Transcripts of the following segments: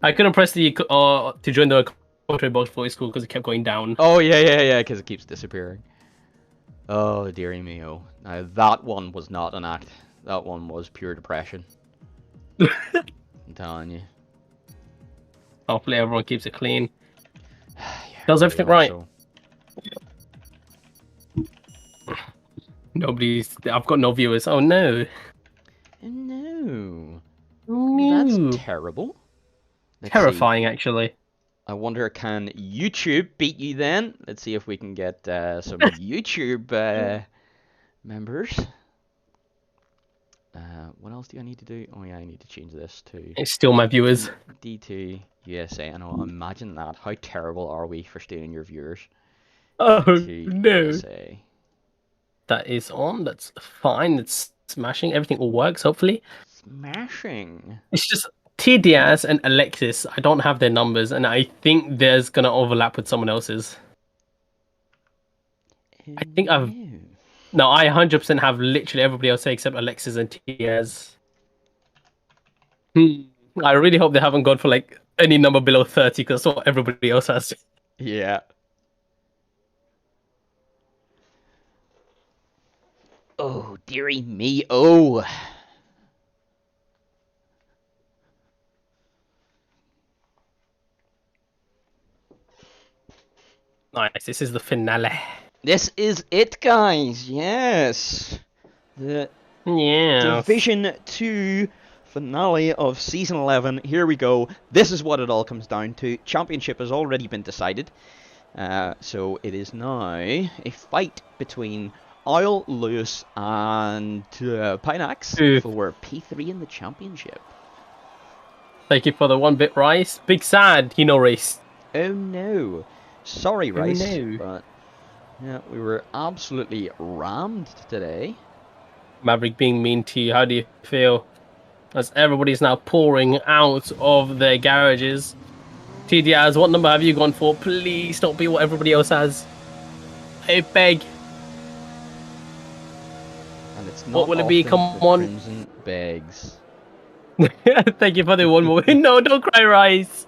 I couldn't press the to join the commentary box for school because it kept going down. Oh, yeah, because it keeps disappearing. Oh, dearie mio. Now, that one was not an act. That one was pure depression. I'm telling you. Hopefully everyone keeps it clean. Yeah, Does really everything hope right. so. I've got no viewers. Oh no. No. No. That's terrible. Let's Terrifying, see. actually. I wonder, can YouTube beat you then? Let's see if we can get some YouTube members. What else do I need to do? Oh yeah, I need to change this to It's still my viewers. D2 USA. I know, imagine that. How terrible are we for stealing your viewers? Oh D2 no. USA. That is on. That's fine. It's smashing. Everything all works, hopefully. Smashing. It's just T Diaz and Alexis. I don't have their numbers, and I think there's gonna overlap with someone else's. I think I've... No, I 100% have literally everybody else except Alexis and Diaz. I really hope they haven't gone for like any number below 30 because that's what everybody else has. Yeah. Oh, dearie me. Oh. Nice. This is the finale. This is it, guys. Yes. The Division 2 finale of Season 11. Here we go. This is what it all comes down to. Championship has already been decided. So it is now a fight between Owl, Lewis, and Pineaxe for P3 in the championship. Thank you for the 1-bit Rice. Big sad, Race. Oh no. Sorry, Rice. Oh, no. But yeah, we were absolutely rammed today. Maverick being mean to you, how do you feel? As everybody's now pouring out of their garages. TDRs, what number have you gone for? Please don't be what everybody else has. I beg. And it's not what will it be? Come on. Crimson begs. Thank you for the one more. No, don't cry, Rice.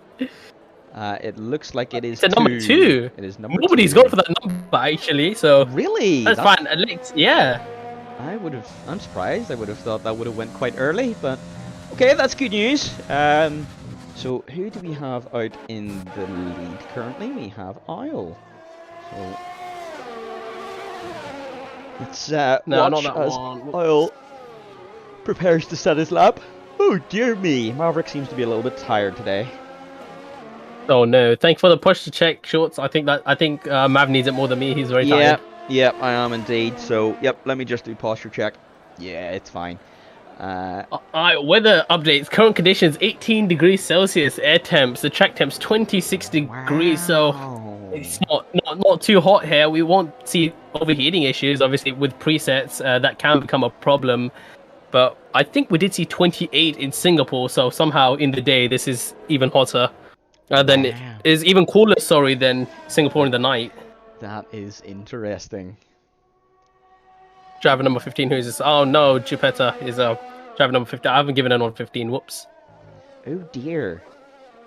It looks like it is it's a number 2. It is number Nobody's 2. gone for that number, actually, so... Really? That's fine. Yeah. I'm surprised. I would have thought that would have went quite early, but... Okay, that's good news. So, who do we have out in the lead currently? We have Owl. So... Let's watch as Owl prepares to set his lap. Oh, dear me. Maverick seems to be a little bit tired today. Oh no! Thank you for the push to check shorts. I think Mav needs it more than me. He's very tired. Yep, I am indeed. So, yep, let me just do posture check. Yeah, it's fine. Weather updates. Current conditions: 18 degrees Celsius. Air temps. The track temps 26 degrees. So it's not too hot here. We won't see overheating issues. Obviously, with presets, that can become a problem. But I think we did see 28 in Singapore. So somehow in the day, this is even hotter. Then it is even cooler, than Singapore in the night. That is interesting. Driver number 15, who is this? Oh no, Geppetta is driver number 15. I haven't given anyone 15, whoops. Oh dear.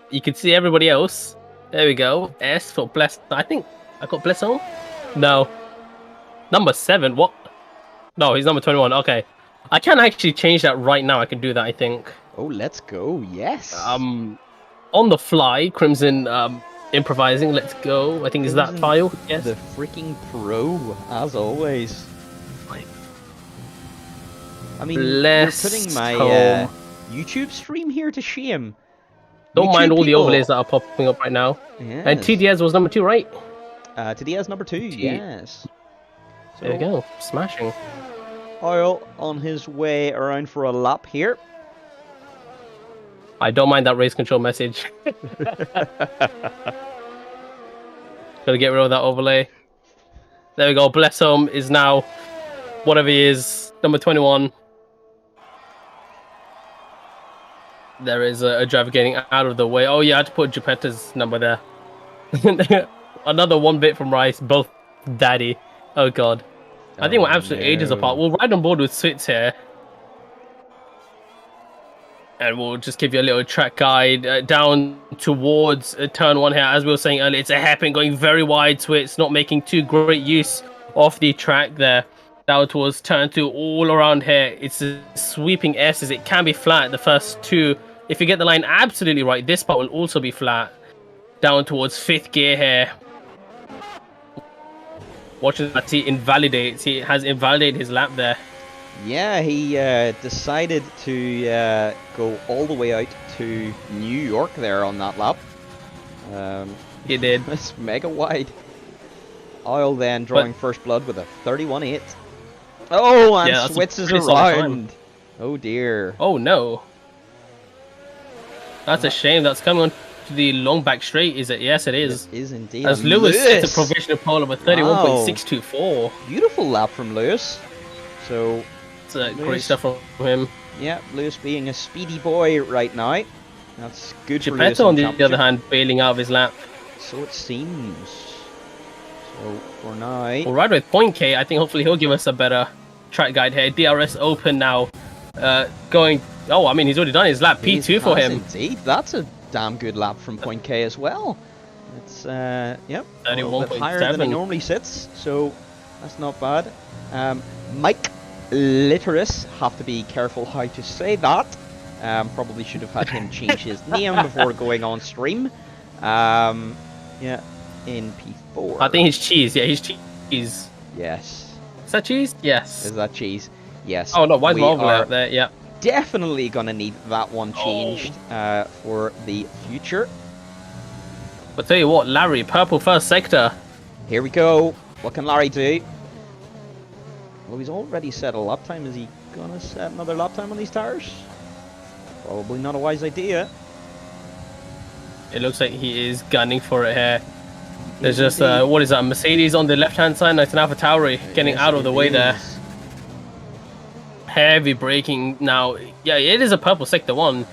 You can see everybody else. There we go. S for Bless. I think I got Bless on? No. Number 7, what? No, he's number 21, okay. I can actually change that right now, I can do that, I think. Oh, let's go, yes. On the fly, Crimson improvising. Let's go. I think is that file. Yes. The freaking pro, as always. I mean, you're putting my YouTube stream here to shame. Don't mind all the overlays that are popping up right now. Yes. And TDS was number 2, right? TDS number 2, yes. So, there we go. Smashing. Owl on his way around for a lap here. I don't mind that race control message. Gotta get rid of that overlay. There we go. Bless him is now whatever he is, number 21. There is a driver getting out of the way. Oh yeah, I had to put Geppetta's number there. Another 1-bit from Rice, both daddy. Oh god. I think we're absolute ages apart. We'll ride on board with Switz here. And we'll just give you a little track guide down towards turn 1 here. As we were saying earlier, it's a hairpin going very wide, so it's not making too great use of the track there. Down towards turn 2, all around here, it's a sweeping S's. It can be flat the first 2. If you get the line absolutely right, this part will also be flat. Down towards 5th gear here. Watching that he invalidates. He has invalidated his lap there. Yeah, he decided to go all the way out to New York there on that lap. He did. It's mega wide. Oil then drawing first blood with a 31.8. Oh, and yeah, switches around. Oh dear. Oh no. That's a shame. That's coming on to the long back straight, is it? Yes, it is. It is indeed. As Lewis sets a provisional pole of a 31.624. Beautiful lap from Lewis. So it's great stuff from him. Yeah, Lewis being a speedy boy right now. That's good for Lewis. Geppetto, on the other hand, bailing out of his lap. So it seems. So for now, we'll ride with Point K. I think hopefully he'll give us a better track guide here. DRS open now. Going. Oh, I mean, he's already done his lap. P2 for him. Indeed, that's a damn good lap from Point K as well. It's yep, a little bit higher than he normally sits, so that's not bad. Mike Litteris, have to be careful how to say that. Probably should have had him change his name before going on stream. Yeah, in P4. I think he's cheese. Yeah, he's cheese. Yes. Is that cheese? Yes. Is that cheese? Yes. Oh no, why is Marvel out there? Yeah. Definitely gonna need that one changed for the future. But tell you what, Larry, purple first sector. Here we go. What can Larry do? Well, he's already set a lap time. Is he gonna set another lap time on these tires? Probably not a wise idea. It looks like he is gunning for it here. There's just what is that? Mercedes on the left-hand side. It's an AlphaTauri getting out of the way there. Heavy braking now. Yeah, it is a purple sector 1.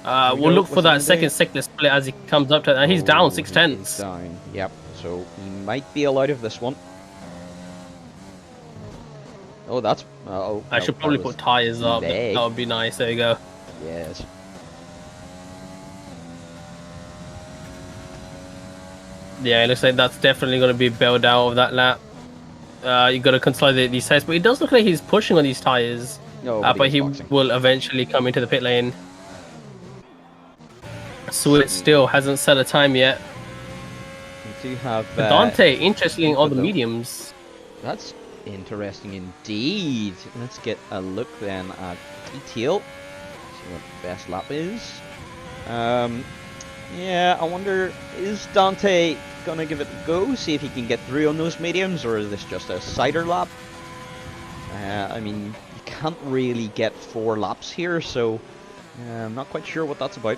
We'll look for that second sector split as he comes up to it. And he's down 6/10. He's down. Yep. So he might be allowed of this one. Oh, that's. I should probably put tires up. That would be nice. There you go. Yes. Yeah, it looks like that's definitely going to be bailed out of that lap. You got to consolidate these tires, but it does look like he's pushing on these tires. No, but he will eventually come into the pit lane. Sweat still hasn't set a time yet. We do have Dante, interestingly, on the mediums. That's interesting indeed. Let's get a look then at detail. See what the best lap is. Yeah, I wonder, is Dante gonna give it a go? See if he can get through on those mediums, or is this just a cider lap? I mean, you can't really get 4 laps here, so I'm not quite sure what that's about.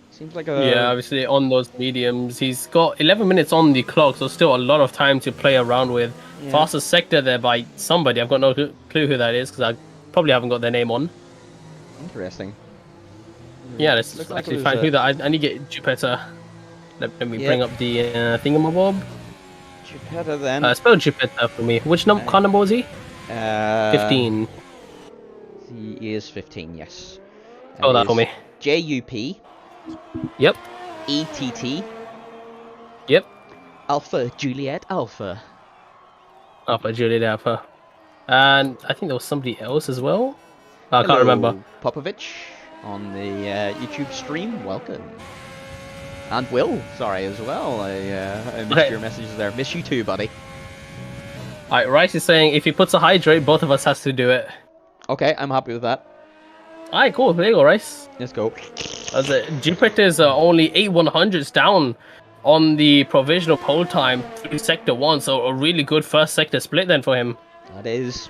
Seems like a... Yeah, obviously on those mediums, he's got 11 minutes on the clock, so still a lot of time to play around with. Yeah. Fastest sector there by somebody. I've got no clue who that is, because I probably haven't got their name on. Interesting. Yeah, let's actually find who that. I need to get Geppetto. Let me bring up the thingamabob. Geppetto then. Spell Geppetto for me. Which car number was he? 15. He is 15, yes. Spell that for me. JUP. Yep. ETT. Yep. Alpha Juliet Alpha. Alpha Juliet Alpha. And I think there was somebody else as well. I can't remember. Popovich on the YouTube stream. Welcome. And Will, sorry as well. I missed your messages there. Miss you too, buddy. Alright, Rice is saying if he puts a hydrate, both of us has to do it. Okay, I'm happy with that. Alright, cool. There you go, Rice. Let's go. Jupiter's only 8/100s down on the provisional pole time through Sector 1, so a really good first sector split then for him. That is.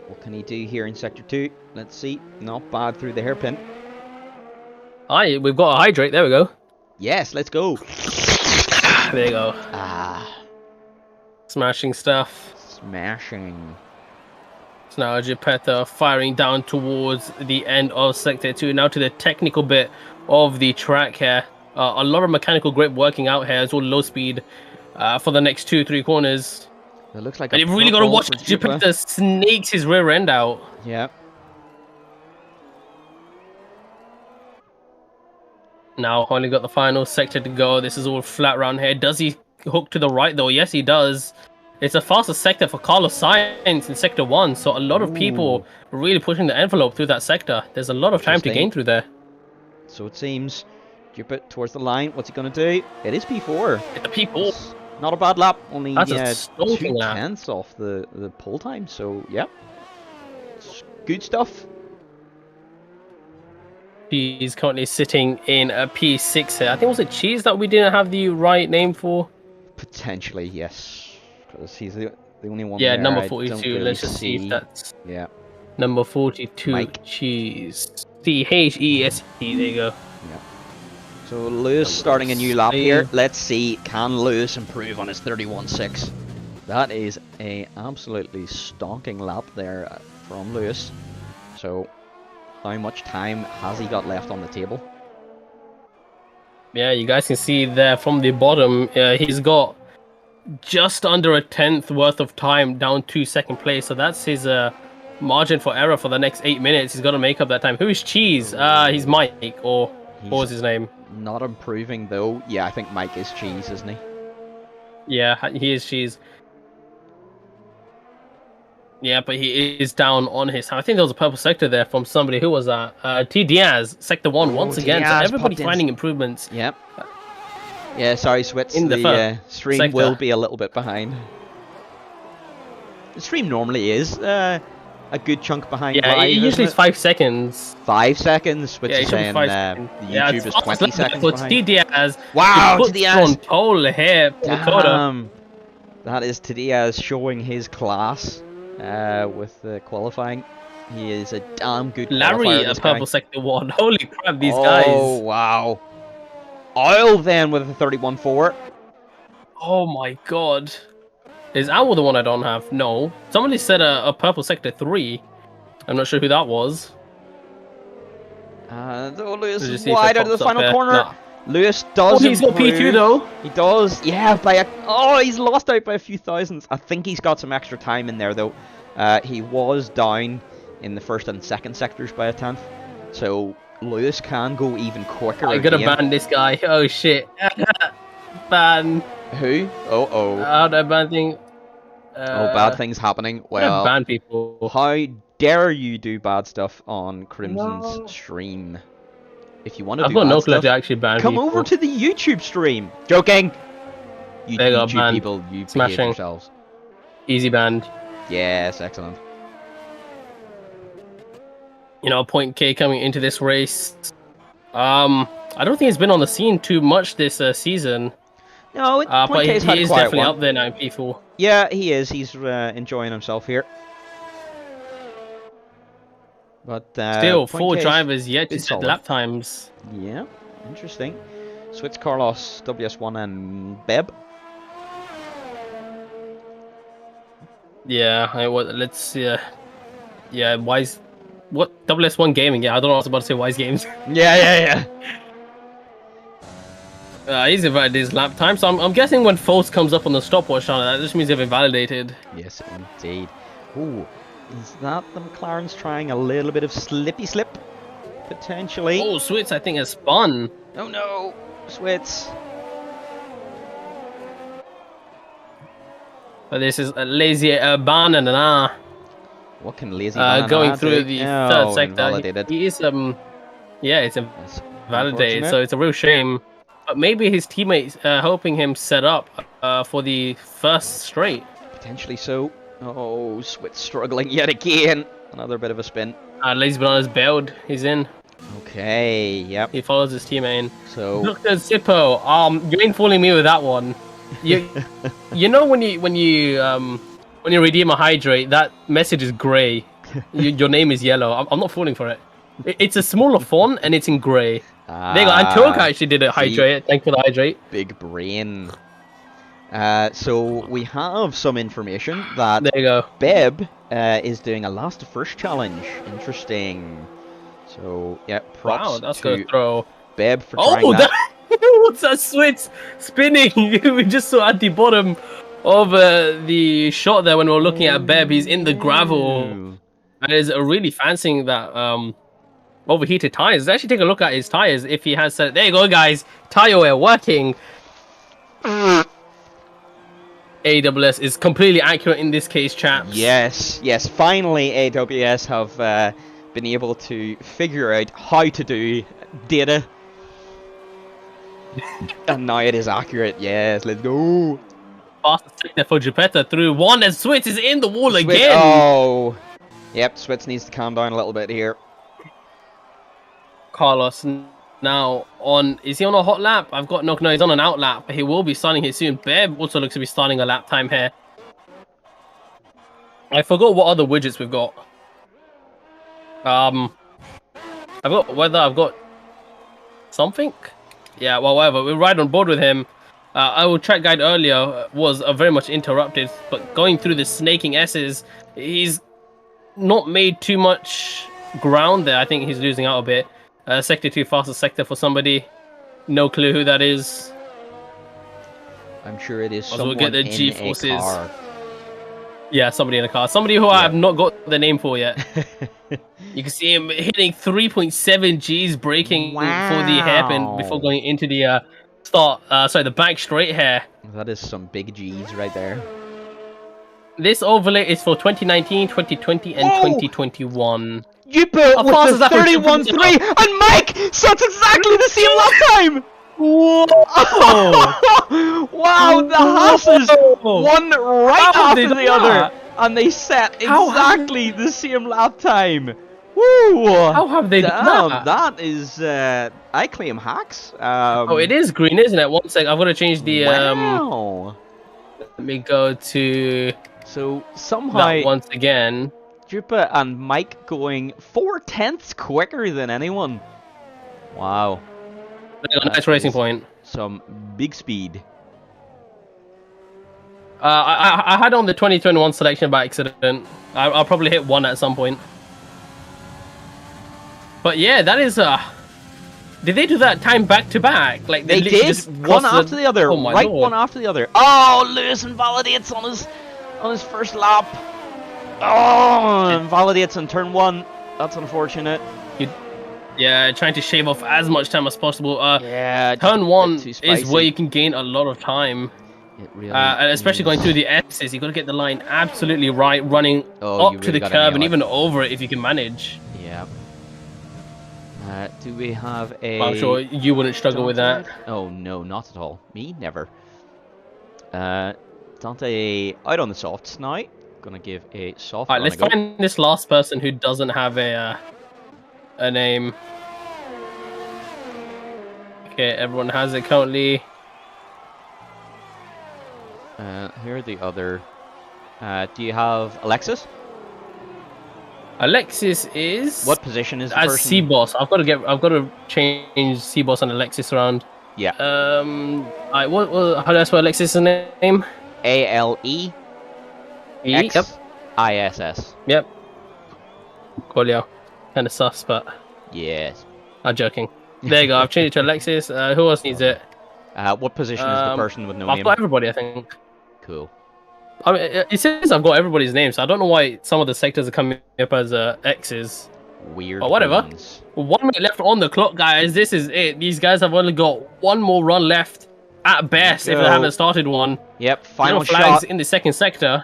What can he do here in Sector 2? Let's see. Not bad through the hairpin. Alright, we've got a hydrate. There we go. Yes, let's go. There you go. Smashing stuff. Smashing. So now Geppetto firing down towards the end of Sector 2. Now to the technical bit of the track here. A lot of mechanical grip working out here. It's all low speed for the next 2-3 corners. It looks like and you've really got to watch Geppetto snakes his rear end out. Yeah. Now only got the final sector to go. This is all flat around here. Does he hook to the right though? Yes, he does. It's a faster sector for Carlos Sainz in sector 1, so a lot of people really pushing the envelope through that sector. There's a lot of time to gain through there. So it seems. Dip it towards the line. What's he going to do? It is P4. It's a P4. It's not a bad lap. Only 2 tenths off the pole time. So, yeah. It's good stuff. He's currently sitting in a P6 here. I think was it Cheese that we didn't have the right name for? Potentially, yes. Because he's the only one. Yeah, there number 42. Really Let's just see if that's number 42. Mike. Cheese. CHESE. There you go. Yeah. So Lewis starting a new lap here. Let's see, can Lewis improve on his 31.6? That is a absolutely stonking lap there from Lewis. So how much time has he got left on the table? Yeah, you guys can see there from the bottom, he's got just under a tenth worth of time down to second place. So that's his margin for error for the next 8 minutes. He's got to make up that time. Who is Cheese? He's Mike, or what was his name? Not improving though. Yeah, I think Mike is Cheese, isn't he? Yeah, he is Cheese. Yeah, but he is down on his time. I think there was a purple sector there from somebody. Who was that? T. Diaz, sector 1 once again. So everybody finding improvements. Yep. Yeah, sorry, Switz. The stream sector will be a little bit behind. The stream normally is a good chunk behind. Yeah, usually it's 5 seconds. 5 seconds, which is saying the YouTube is 20 seconds behind. T. Diaz. Wow, T. Diaz. Control here. Damn. That is T. Diaz showing his class. With the qualifying, he is a damn good Larry at purple sector 1. Holy crap, these guys! Oh wow! Oil then with a 31.4. Oh my god! Is Owl the one I don't have? No. Somebody said a purple sector 3. I'm not sure who that was. Lewis is wide out of the final corner. No. Lewis does. Oh, he's got P2 though. He does. Yeah, he's lost out by a few thousandths. I think he's got some extra time in there though. He was down in the first and second sectors by a tenth, so Lewis can go even quicker. I gotta ban this guy. Oh shit! Ban. Who? Oh. How do I ban thing? Bad things happening. Well, ban people. How dare you do bad stuff on Crimson's stream? If you want to do bad stuff, to actually ban come people. over to the YouTube stream. Joking. You YouTube people, you behave yourselves. Easy banned. Yes, excellent. You know, Point K coming into this race. I don't think he's been on the scene too much this season. No, but he is definitely up there now in P4. Yeah, he is. He's enjoying himself here. But still, 4 drivers yet to set lap times. Yeah, interesting. Switch Carlos, WS1 and Beb. Yeah, let's see. Yeah, Wise. What? WS1 Gaming. Yeah, I don't know what I was about to say. Wise Games. Yeah. He's invited his lap time, so I'm guessing when false comes up on the stopwatch on it, that just means they've been validated. Yes, indeed. Ooh, is that the McLaren's trying a little bit of slippy slip? Potentially. Oh, Switz, I think, has spun. Oh no, Switz. But this is a lazy banana. What can lazy banana going through the third sector. Invalidated. He is yeah, it's invalidated, so it's a real shame. But maybe his teammates helping him set up for the first straight. Potentially so. Oh, Switz struggling yet again. Another bit of a spin. Lazy Banana's bailed. He's in. Okay, yep. He follows his teammate in. So Dr. Zippo, you ain't fooling me with that one. You know when you redeem a hydrate, that message is grey. Your name is yellow. I'm not falling for it. It's a smaller font and it's in grey. There you go. And Toka actually did a hydrate. Thank you for the hydrate. Big brain. So we have some information that there you go. Beb is doing a last to first challenge. Interesting. So yeah, props wow, that's to gonna throw Beb for trying that. What's that Switz spinning? We just saw at the bottom of the shot there when we were looking at Beb. He's in the gravel. And is really fancying that overheated tires. Let's actually take a look at his tires. If he has said, there you go, guys, tire wear working. AWS is completely accurate in this case, chaps. Yes, yes. Finally, AWS have been able to figure out how to do data, and now it is accurate. Yes, let's go. Fastest sector for Geppetto through one, and Switz is in the wall Switz, again. Oh, yep. Switz needs to calm down a little bit here. Carlos now on. Is he on a hot lap? I've got no. He's on an out lap, but he will be starting here soon. Beb also looks to be starting a lap time here. I forgot what other widgets we've got. I've got weather. I've got something. Yeah, well, whatever. We're right on board with him. Our track guide earlier was very much interrupted, but going through the snaking S's, he's not made too much ground there. I think he's losing out a bit. Sector 2, fastest sector for somebody. No clue who that is. I'm sure it is someone we'll get the in G-forces. a car. Yeah, somebody in a car. Somebody who I have not got the name for yet. You can see him hitting 3.7 Gs, braking for the hairpin before going into the the back straight here. That is some big Gs right there. This overlay is for 2019, 2020, and 2021. You built with the 31.3, and Mike sets exactly the same lap time! Whoa! Wow, the Haas's one right after the other, and they set exactly the same lap time. Woo! How have they done that? That is, I claim hacks. Oh, it is green, isn't it? One sec, I've got to change the, wow. Let me go to... So, somehow... that once again. Drupa and Mike going 4/10 quicker than anyone. Wow. Nice racing point. Some big speed. I had on the 2021 selection by accident. I'll probably hit 1 at some point. But yeah, that is did they do that time back to back? Like they did one after the other, oh my right Lord. One after the other. Oh, Lewis invalidates on his first lap. Oh, invalidates on turn 1. That's unfortunate. Yeah, trying to shave off as much time as possible. Yeah, turn 1 is where you can gain a lot of time. It really and especially going through the S's, you got to get the line absolutely right, running up to the curb and even over it if you can manage. Yeah. Do we have a... Well, I'm sure you wouldn't struggle with that. Oh, no, not at all. Me? Never. Dante out on the softs now. Gonna give a soft. Alright, let's find this last person who doesn't have a name. Okay, everyone has it currently. Here are the other. Do you have Alexis? Alexis is... What position is the as person? C-Boss. I've got to change C-Boss and Alexis around. Yeah. How do I spell Alexis' name? ALEXISS. Yep. Coolio. Kind of sus, but... Yes. I'm joking. There you go. I've changed it to Alexis. Who else needs it? What position is the person with no name? I've got everybody, I think. Cool. I mean, it says I've got everybody's name, so I don't know why some of the sectors are coming up as X's. Weird. But whatever. Ones. 1 minute left on the clock, guys. This is it. These guys have only got one more run left at best if they haven't started one. Yep, final flags shot. in the second sector.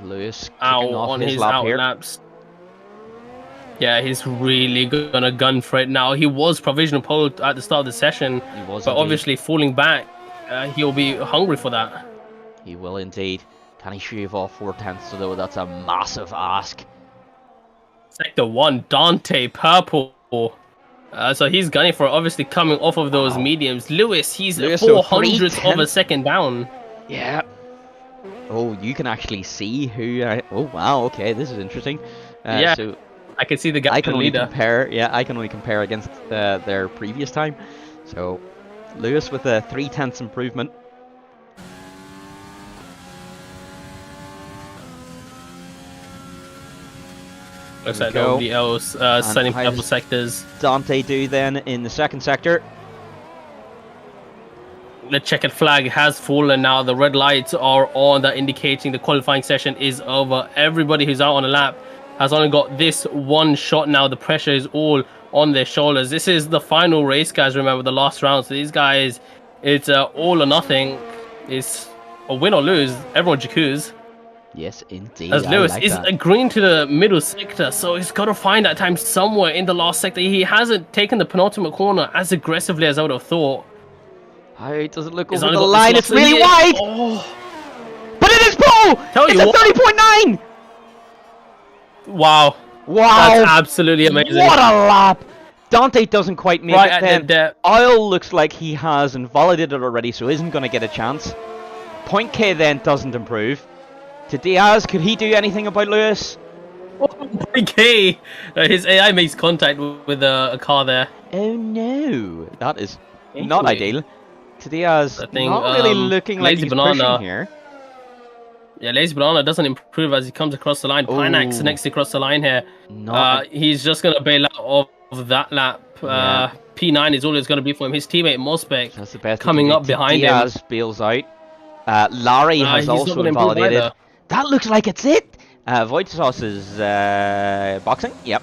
Lewis kicking off on his his lap out here. laps. Yeah, he's really gonna gun for it now. He was provisional pole at the start of the session, but obviously falling back, he'll be hungry for that. He will indeed. Can he shave off 4/10 though? That's a massive ask. Sector 1, Dante Purple. So he's gunning for it, obviously coming off of those mediums. Lewis, he's 400th of a second down. Yeah. Oh, you can actually see who... Oh, wow, okay, this is interesting. Yeah, so I can see the guy. I can only compare. Yeah, I can only compare against their previous time. So, Lewis with a 0.3 improvement. Looks like nobody else setting purple sectors. Dante do then in the second sector. The checkered flag has fallen now. The red lights are on, that indicating the qualifying session is over. Everybody who's out on a lap has only got this one shot now. The pressure is all on their shoulders. This is the final race, guys. Remember, the last round. So these guys, it's all or nothing. It's a win or lose. Everyone Jakuz. Yes, indeed. As Lewis like is that. green to the middle sector, so he's got to find that time somewhere in the last sector. He hasn't taken the penultimate corner as aggressively as I would have thought. How does it look He's over the only got line? this It's really last- wide! Oh. But it is Paul! Tell It's you a what. 30.9! Wow. Wow! That's absolutely amazing. What a lap! Dante doesn't quite make Right it then. at Isle looks like he has invalidated already, so isn't going to get a chance. Point K then doesn't improve. To Diaz, could he do anything about Lewis? Okay. His AI makes contact with a car there. Oh no, that is not ideal. To Diaz, I think, not really looking like Lazy he's Banana. pushing here. Yeah, Lazy Banana doesn't improve as he comes across the line. Pinax Ooh. next to cross the line here. Not He's just going to bail out of that lap. Yeah. P9 is all it's going to be for him. His teammate Mospec That's the best coming up behind him. Diaz bails out. Larry has He's not also gonna improve invalidated. either. That looks like it's it. Void Sauce is boxing. Yep.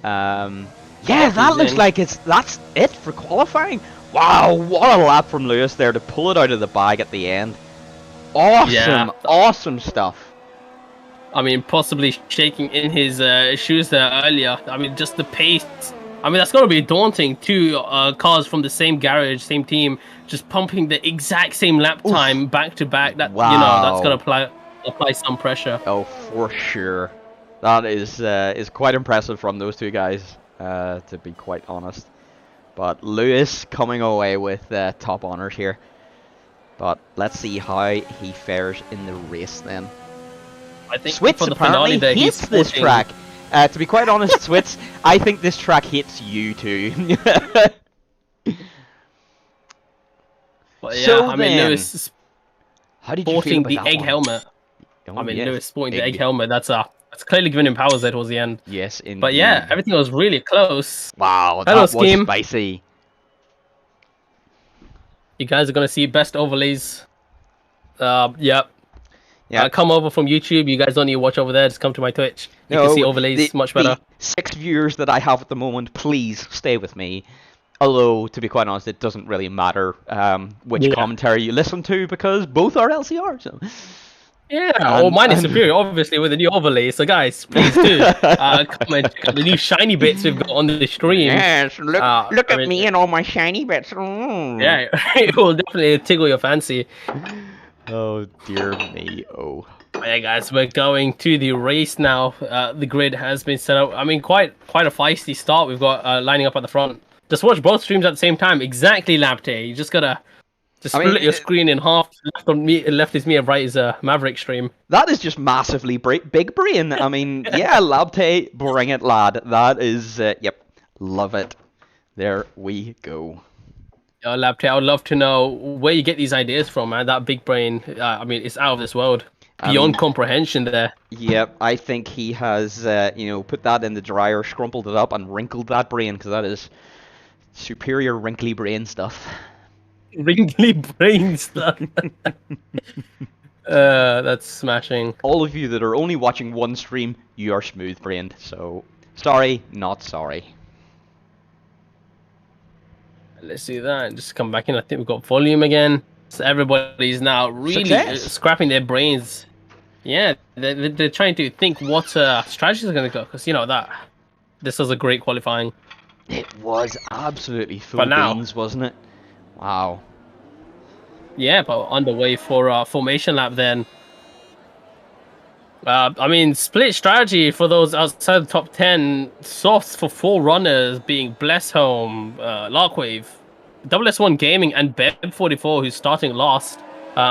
Yeah, that looks like that's it for qualifying. Wow, what a lap from Lewis there to pull it out of the bag at the end. Awesome, Yeah. awesome stuff. I mean, possibly shaking in his shoes there earlier. I mean, just the pace. I mean, that's got to be daunting. Two cars from the same garage, same team, just pumping the exact same lap time back to back. That Wow. you know, that's got to apply some pressure. Oh, for sure. That is quite impressive from those two guys, to be quite honest. But Lewis coming away with top honors here. But let's see how he fares in the race then. I think Switz for the apparently finale there, hates he's this sporting- track. To be quite honest, Switz, I think this track hates you too. But yeah, So I mean, then, Lewis is how did you feel sporting about the that egg one? helmet. Oh, I mean, yes. Lewis sporting the egg helmet. That's clearly giving him powers there towards the end. Yes, indeed. But yeah, everything was really close. Wow, that Hello, was Scheme. spicy. You guys are gonna see best overlays. Yep. Yeah. Come over from YouTube. You guys don't need to watch over there. Just come to my Twitch. You No, can see overlays much better. The 6 viewers that I have at the moment, please stay with me. Although, to be quite honest, it doesn't really matter which commentary you listen to because both are LCR. So. Yeah, well, mine is superior, obviously, with the new overlay. So, guys, please do come and check out the new shiny bits we've got on the stream. Yes, look I at mean, me and all my shiny bits. Mm. Yeah, it will definitely tickle your fancy. Oh, dear me. Oh. Yeah, guys, we're going to the race now. The grid has been set up. I mean, quite a feisty start we've got lining up at the front. Just watch both streams at the same time. Exactly, Labte. You just gotta split your screen in half. Left is me, and right is Maverick stream. That is just massively big brain. I mean, yeah, Labte, bring it, lad. That is, yep, love it. There we go. Labte, I would love to know where you get these ideas from, man. That big brain, I mean, it's out of this world. Beyond comprehension there. Yep, I think he has, put that in the dryer, scrumpled it up, and wrinkled that brain, because that is superior wrinkly brain stuff. Wrinkly brain stuff. That's smashing. All of you that are only watching one stream, you are smooth-brained, so sorry, not sorry. Let's see that. Just come back in. I think we've got volume again. So everybody's now really scrapping their brains. Yeah, they're trying to think what strategies are going to go. Because, you know, this was a great qualifying. It was absolutely full beans, wasn't it? Wow. Yeah, but underway for formation lap then. I mean, split strategy for those outside the top 10. Softs for 4 runners being Blessholm, Larkwave, S1 Gaming, and Beb44, who's starting last.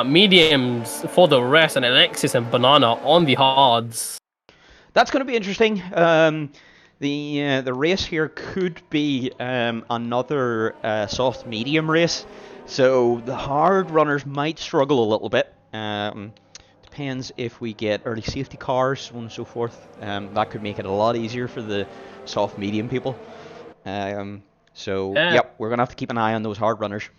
Mediums for the rest, and Alexis and Banana on the hards. That's going to be interesting. The race here could be another soft medium race, so the hard runners might struggle a little bit. Depends if we get early safety cars, so on and so forth. That could make it a lot easier for the soft medium people. Yep, we're gonna have to keep an eye on those hard runners.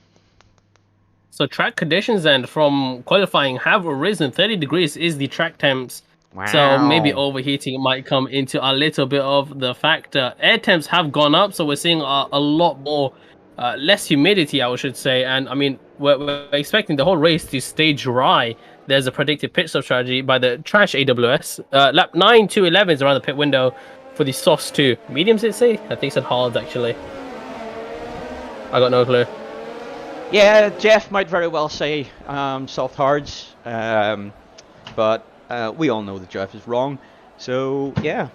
So track conditions then from qualifying have risen. 30 degrees is the track temps. So maybe Wow. overheating might come into a little bit of the factor. Air temps have gone up, so we're seeing a lot more, less humidity, I should say. And I mean, we're expecting the whole race to stay dry. There's a predicted pit stop strategy by the trash AWS. Lap 9 to 11 is around the pit window for the softs too. Mediums, it say? I think it said hards actually. I got no clue. Yeah, Jeff might very well say soft hards, but we all know that Jeff is wrong. So yeah.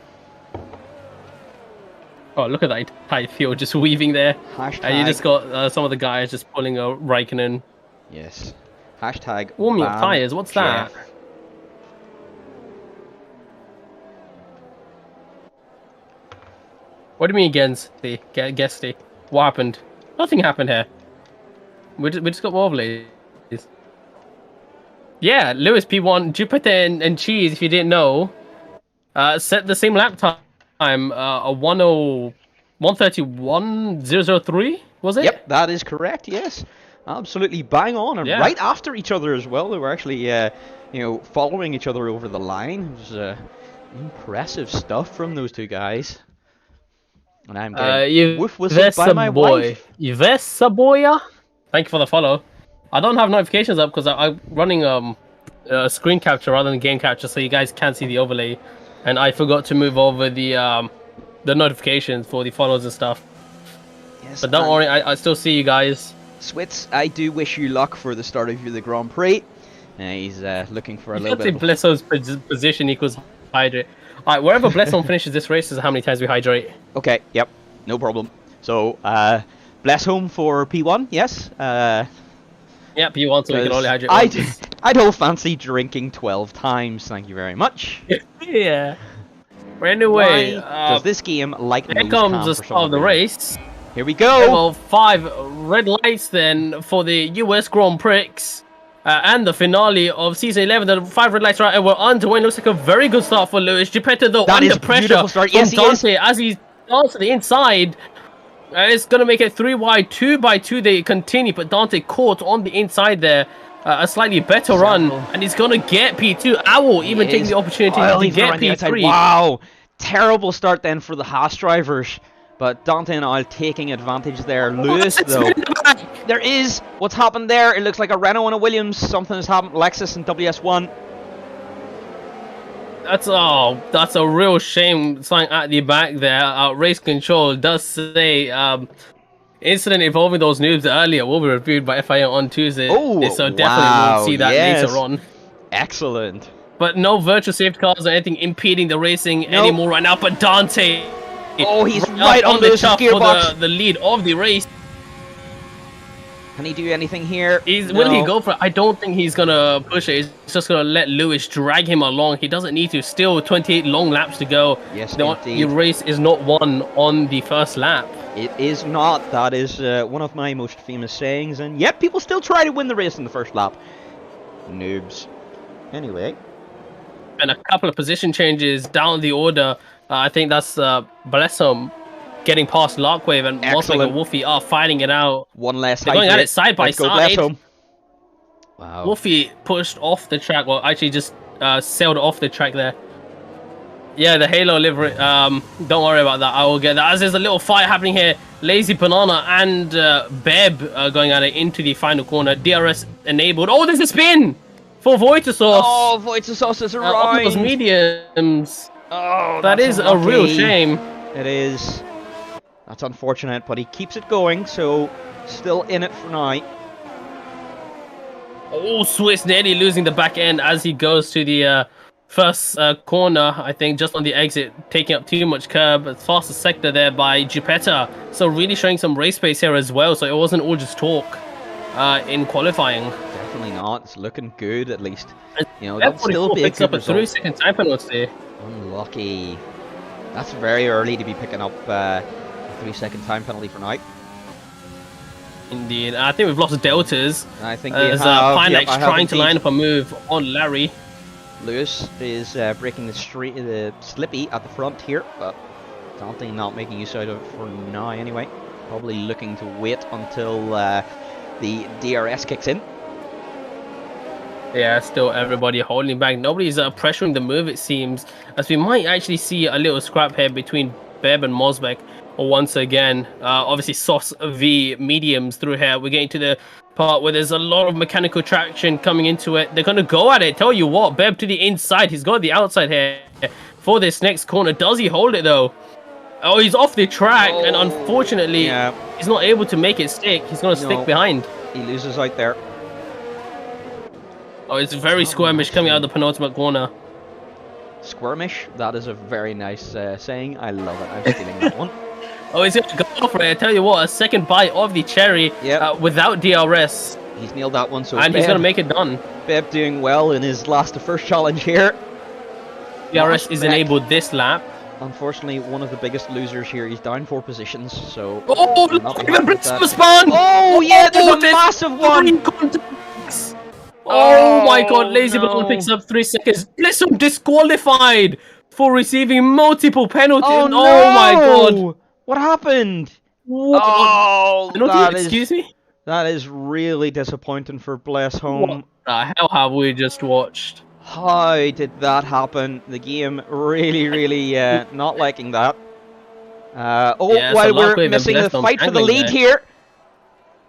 Oh, look at that entire field just weaving there. Hashtag. And you just got some of the guys just pulling a Raikkonen. Yes. Hashtag. Warming up tires. What's Jeff. that? What do you mean Guesty? What happened? Nothing happened here. We just got wobblies. Yeah, Lewis P1, Jupiter and Cheese, if you didn't know, set the same lap time, a 1:31.003, was it? Yep, that is correct. Yes, absolutely bang on, and right after each other as well. They were actually, following each other over the line. It was impressive stuff from those two guys. And I'm getting woof whistled by my wife. Yves Boya. Thank you for the follow. I don't have notifications up because I'm running screen capture rather than game capture, so you guys can't see the overlay. And I forgot to move over the notifications for the follows and stuff. Yes, but don't worry, I still see you guys. Switz, I do wish you luck for the start of the Grand Prix. He's looking for a little bit. Blesso's position equals hydrate. Alright, wherever Blesso finishes this race is how many times we hydrate. Okay, yep, no problem. So, Bless home for P1, yes. Yeah, P1, so we can only hydrate once. I don't fancy drinking 12 times, thank you very much. Yeah. But anyway, does this game like here comes the start of the race. Here we go. Well, 5 red lights then for the US Grand Prix. And the finale of season 11, the 5 red lights right, and we're underway. Looks like a very good start for Lewis. Geppetto though under pressure from Dante as he starts to the inside. It's gonna make it 3 wide, 2 by 2. They continue, but Dante caught on the inside there. A slightly better run, and he's gonna get P2. Owl even taking the opportunity to get P3. Wow, terrible start then for the Haas drivers. But Dante and Owl taking advantage there. Lewis, though. There is. What's happened there? It looks like a Renault and a Williams. Something has happened. Lexus and WS1. That's a real shame. Something at the back there. Race control does say incident involving those noobs earlier will be reviewed by FIA on Tuesday. Oh, so definitely we'll see that later on. Excellent. But no virtual safety cars or anything impeding the racing anymore right now. But Dante. Oh, he's right on the gearbox for the lead of the race. Can he do anything here? Will he go for it? I don't think he's gonna push it. He's just gonna let Lewis drag him along. He doesn't need to. Still 28 long laps to go. Yes, indeed. Your race is not won on the first lap. It is not. That is one of my most famous sayings. And yet, people still try to win the race in the first lap. Noobs. Anyway. And a couple of position changes down the order. I think that's Blessom getting past Larkwave and Mosswing and Wolfie are fighting it out. One less. They're going at it side by side. Wow. Wolfie pushed off the track. Well, actually just sailed off the track there. Yeah, the Halo livery. Don't worry about that. I will get that. As there's a little fight happening here. Lazy Banana and Beb going at it into the final corner. DRS enabled. Oh, there's a spin for Voitasaurus. Oh, Voitasaurus is right. Those mediums. Oh, that is a real shame. It is. That's unfortunate, but he keeps it going, so still in it for now. Oh, Swiss nearly losing the back end as he goes to the first corner, I think, just on the exit, taking up too much curb. Fastest sector there by Geppetto. So really showing some race pace here as well, so it wasn't all just talk in qualifying. Definitely not. It's looking good, at least. You know, that'll still be a good up a 3-second time penalty. Unlucky. That's very early to be picking up a 3-second time penalty for now. Indeed. I think we've lost deltas. I think we have. Pinex trying to line up a move on Larry. Lewis is breaking the slippy at the front here, but Dante not making use out of it for now anyway. Probably looking to wait until the DRS kicks in. Yeah, still everybody holding back. Nobody's pressuring the move, it seems, as we might actually see a little scrap here between Beb and Mosbeck once again. Obviously, softs v mediums through here. We're getting to the part where there's a lot of mechanical traction coming into it. They're going to go at it. Tell you what, Beb to the inside. He's got the outside here for this next corner. Does he hold it, though? Oh, he's off the track, and unfortunately, he's not able to make it stick. He's going to stick behind. He loses out there. Oh, it's very squirmish coming out of the penultimate corner. Squirmish? That is a very nice saying. I love it. I'm stealing that one. Oh, he's going to go for it. I tell you what, a second bite of the cherry without DRS. He's nailed that one. So and he's going to make it done. Beb doing well in his last to first challenge here. DRS is enabled this lap. Unfortunately, one of the biggest losers here. He's down 4 positions, so... Oh, the spawn! Oh, yeah, there's a massive one! Oh my god, Lazy Ball picks up 3 seconds. Listen, disqualified for receiving multiple penalties. Oh, no! Oh my god. What happened? What? Oh, excuse me? That is really disappointing for Bless Home. What the hell have we just watched? How did that happen? The game really not liking that. While we're missing the fight for the lead here.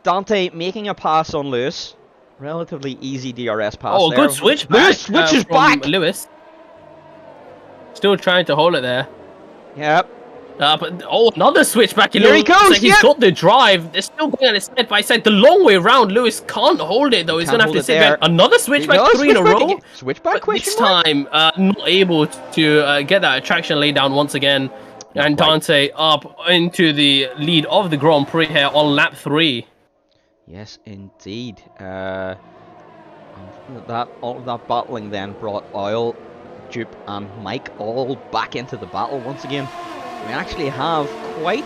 Dante making a pass on Lewis. Relatively easy DRS pass there. Good switch back. Lewis switches back! Lewis. Still trying to hold it there. Yep. But another switch back. Here he goes. Like he's got the drive. They're still going on it side by side. The long way around. Lewis can't hold it though. He's gonna have to sit there. Another switch back, 3 in a row. Switch back. This time, not able to get that traction laid down once again. And Dante up into the lead of the Grand Prix here on lap 3. Yes, indeed. All of that battling then brought Oil, Dupe, and Mike all back into the battle once again. We actually have quite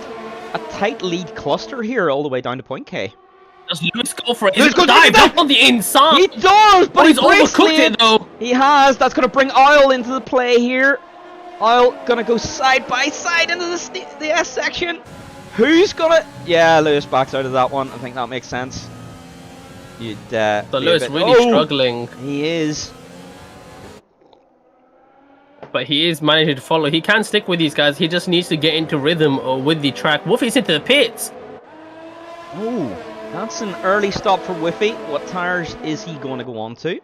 a tight lead cluster here all the way down to point K. Does Lewis go for it? He's going to dive on the inside. He does, but he's overcooked it though. He has. That's going to bring Oil into the play here. Oil going to go side by side into the S section. Who's going to... Yeah, Lewis backs out of that one. I think that makes sense. So Lewis really struggling. He is. But he is managing to follow. He can stick with these guys. He just needs to get into rhythm with the track. Woofy's into the pits. Oh, that's an early stop for Woofy. What tires is he going to go on to?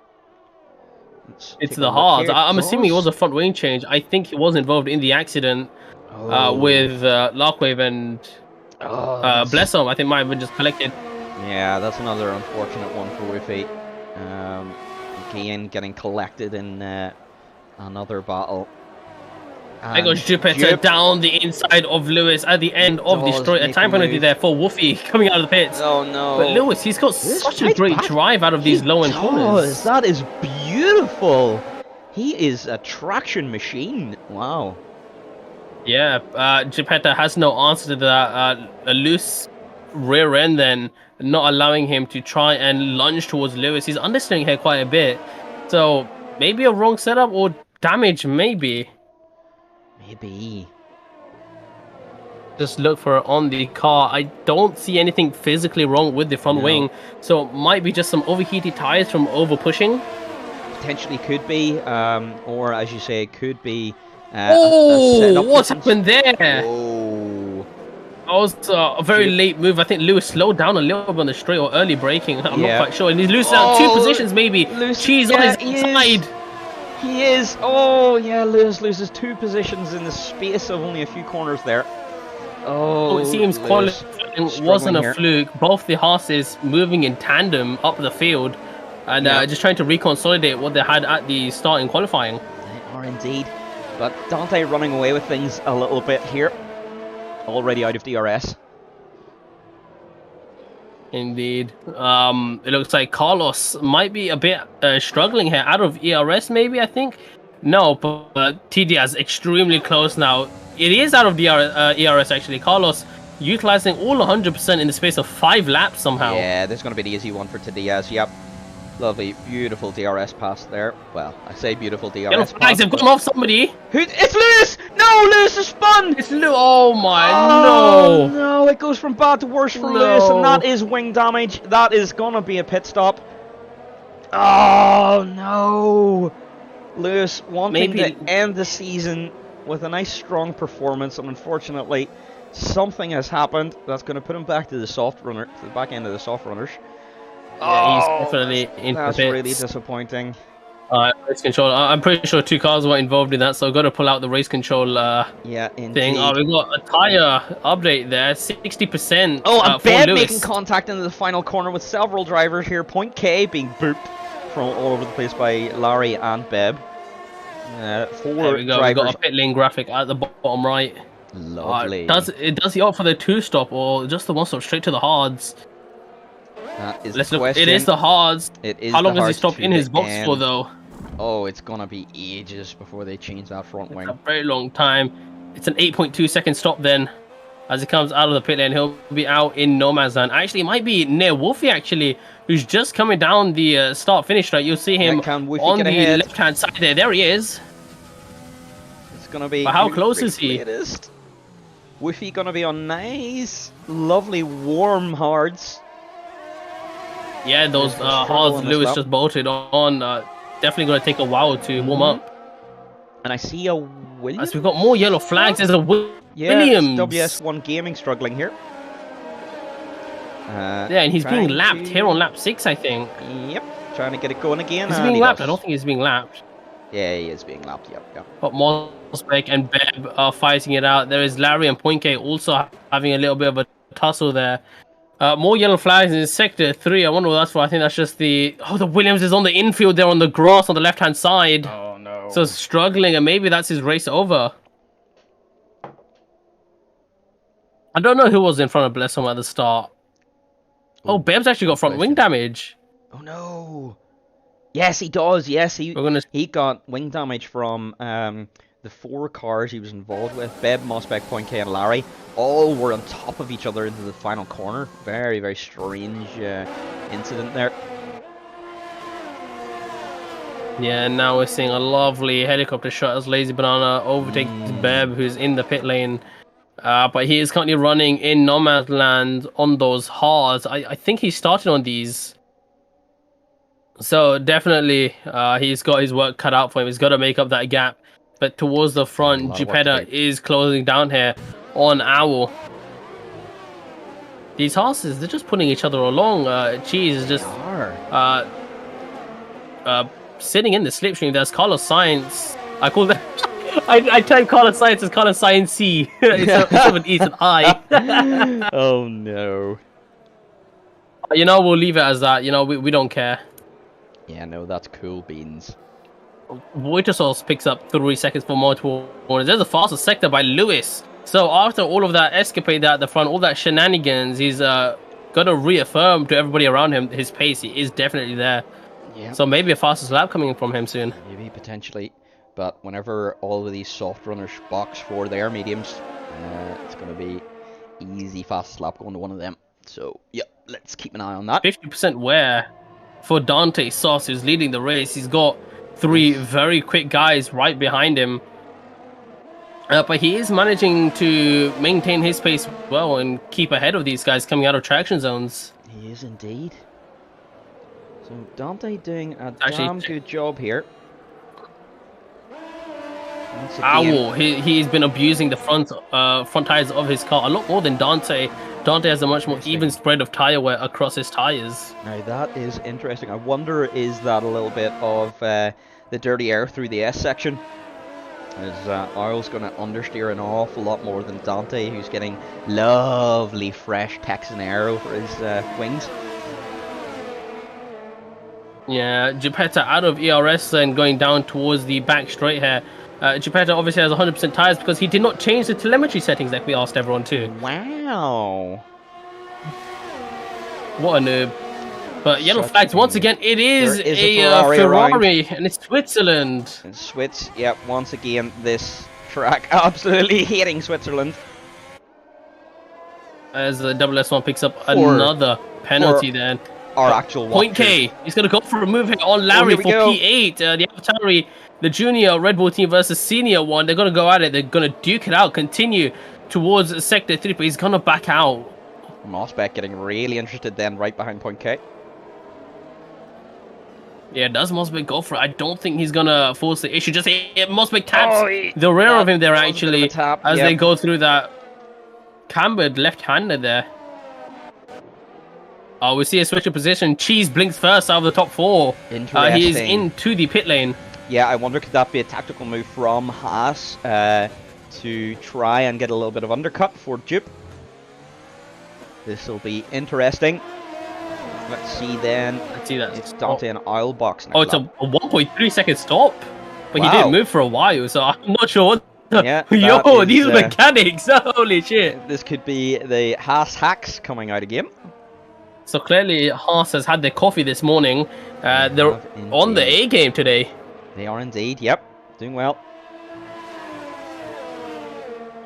It's the hards. I'm assuming it was a front wing change. I think he was involved in the accident with Larkwave and Blessom. I think might have been just collected. Yeah, that's another unfortunate one for Woofy. Again, getting collected in another battle. I got Jupiter down the inside of Lewis at the end of Destroy. A time penalty there for Woofy coming out of the pits. Oh no. But Lewis, he's got such a great drive out of these low end corners. That is beautiful. He is a traction machine. Wow. Yeah, Geppetta has no answer to that. A loose rear end then, not allowing him to try and lunge towards Lewis. He's understeering here quite a bit. So maybe a wrong setup or damage, maybe. Maybe. Just look for it on the car. I don't see anything physically wrong with the front wing. So might be just some overheated tires from over pushing. Potentially could be, or as you say, it could be. What's happened there? Oh. That was a very late move. I think Lewis slowed down a little bit on the straight or early braking. I'm not quite sure. And he's losing out 2 positions maybe. Cheese on his side. He is. Oh, yeah, Lewis loses 2 positions in the space of only a few corners there. Oh, it seems qualifying wasn't a fluke. Both the horses moving in tandem up the field and just trying to reconsolidate what they had at the start in qualifying. They are indeed. But Dante running away with things a little bit here. Already out of DRS. Indeed. It looks like Carlos might be a bit struggling here. Out of ERS maybe, I think. No, but TDS is extremely close now. It is out of the ERS actually. Carlos utilizing all 100% in the space of 5 laps somehow. Yeah, this is going to be the easy one for TDS. Yep. Lovely, beautiful DRS pass there. Well, I say beautiful DRS Yellow flags have gone off somebody. It's Lewis! No, Lewis is spun! It's Lewis. Oh my, no! No, it goes from bad to worse for Lewis, and that is wing damage. That is going to be a pit stop. Oh no! Lewis wanting Maybe to end the season with a nice strong performance, and unfortunately something has happened that's going to put him back to the to the back end of the soft runners. yeah, he's Oh, definitely in that's the really pits. disappointing. Race control. I'm pretty sure 2 cars were involved in that, so I've got to pull out the race control Yeah, thing. Oh, indeed. we've got a tire update there, 60% Oh, and for Beb Lewis. making contact into the final corner with several drivers here. Point K being booped from all over the place by Larry and Beb. 4 There we go. drivers. We've got a pit lane graphic at the bottom right. Lovely. It does he opt for the 2-stop or just the 1-stop straight to the hards? That is Let's the look. question. It is the hards. It is How long the has he hards stopped to in his the box for end. though? Oh, it's gonna be ages before they change that front wing. A very long time. It's an 8.2-second stop then. As he comes out of the pit lane, he'll be out in no man's land. Actually, it might be near Wolfie, actually, who's just coming down the start-finish straight. You'll see him Can Wolfie on get the ahead? left-hand side there. There he is. It's gonna be. But how close is he? Latest. Wolfie gonna be on nice, lovely, warm hards. Yeah, those hards Lewis just bolted on. Definitely going to take a while to warm up. And I see a Williams. As we've got more yellow flags. There's a Williams. WS1 Gaming struggling here. Yeah, and he's being lapped here on lap 6, I think. Yep, trying to get it going again. Is he being lapped? I don't think he's being lapped. Yeah, he is being lapped, yep. But Mosbeck and Beb are fighting it out. There is Larry and Poinke also having a little bit of a tussle there. More yellow flags in sector 3. I wonder what that's for. I think that's just the... Oh, the Williams is on the infield there on the grass on the left-hand side. Oh, no. So struggling, and maybe that's his race over. I don't know who was in front of Blessom at the start. Oh, Beb's actually got front wing damage. Oh, no. Yes, he does. Yes, he got wing damage from the 4 cars he was involved with. Beb, Mosbeck, Poinke, and Larry all were on top of each other into the final corner. Very, very strange incident there. Yeah, and now we're seeing a lovely helicopter shot as Lazy Banana overtakes Beb, who's in the pit lane. But he is currently running in no man's land on those hards. I think he started on these. So definitely he's got his work cut out for him. He's got to make up that gap. But towards the front, Geppetto is closing down here on Owl. These horses, they're just putting each other along. Cheese is just sitting in the slipstream. There's Carlos Sainz. I call that... I type Carlos Sainz as Carlos Sainz C. It's an I. Oh no. You know, we'll leave it as that. You know, we don't care. Yeah, no, that's cool beans. Wojciechowski picks up 3 seconds for multiple corners. There's a faster sector by Lewis. So after all of that escapade at the front, all that shenanigans, he's got to reaffirm to everybody around him his pace. He is definitely there. Yeah. So maybe a fastest lap coming from him soon. Maybe, potentially. But whenever all of these soft runners box for their mediums, it's going to be easy fastest lap going to one of them. So, yeah, let's keep an eye on that. 50% wear for Dante Sauce, who's leading the race. He's got 3 very quick guys right behind him. But he is managing to maintain his pace well and keep ahead of these guys coming out of traction zones. He is indeed. So Dante doing a damn good job here. Owl, he's been abusing the front tires of his car a lot more than Dante. Dante has a much more even spread of tire wear across his tires. Now that is interesting. I wonder, is that a little bit of the dirty air through the S section? As Owl's going to understeer an awful lot more than Dante, who's getting lovely fresh Texan air over his wings. Yeah, Geppetto out of ERS and going down towards the back straight here. Geppetto obviously has 100% tires because he did not change the telemetry settings like we asked everyone to. Wow. What a noob. But yellow flags, once again, it is a Ferrari and it's Switzerland. And Swiss, yep, once again, this track absolutely hating Switzerland. As the WS1 picks up another penalty then. Our actual Point K, he's going to go for a move here on Larry for P8. The Avatari, the junior Red Bull team versus senior one. They're going to go at it. They're going to duke it out, continue towards Sector 3, but he's going to back out. Mosbeck getting really interested then right behind Point K. Yeah, does Mosbeck go for it? I don't think he's gonna force the issue. Just Mosbeck taps Oh, the rear of him there, was a bit of a actually, tap, as yep. they go through that cambered left-hander there. Oh, we see a switch of position. Cheese blinks first out of the top 4. Interesting. He is into the pit lane. Yeah, I wonder could that be a tactical move from Haas to try and get a little bit of undercut for Dupe. This will be interesting. Let's see then. Let's see that. It's Dante and Oil Box. Oh, it's a 1.3 second stop. But wow. he didn't move for a while, so I'm not sure what the... Yeah, Yo, these mechanics! Holy shit! This could be the Haas hacks coming out again. So clearly Haas has had their coffee this morning. They're on the A game today. They are indeed, yep. Doing well.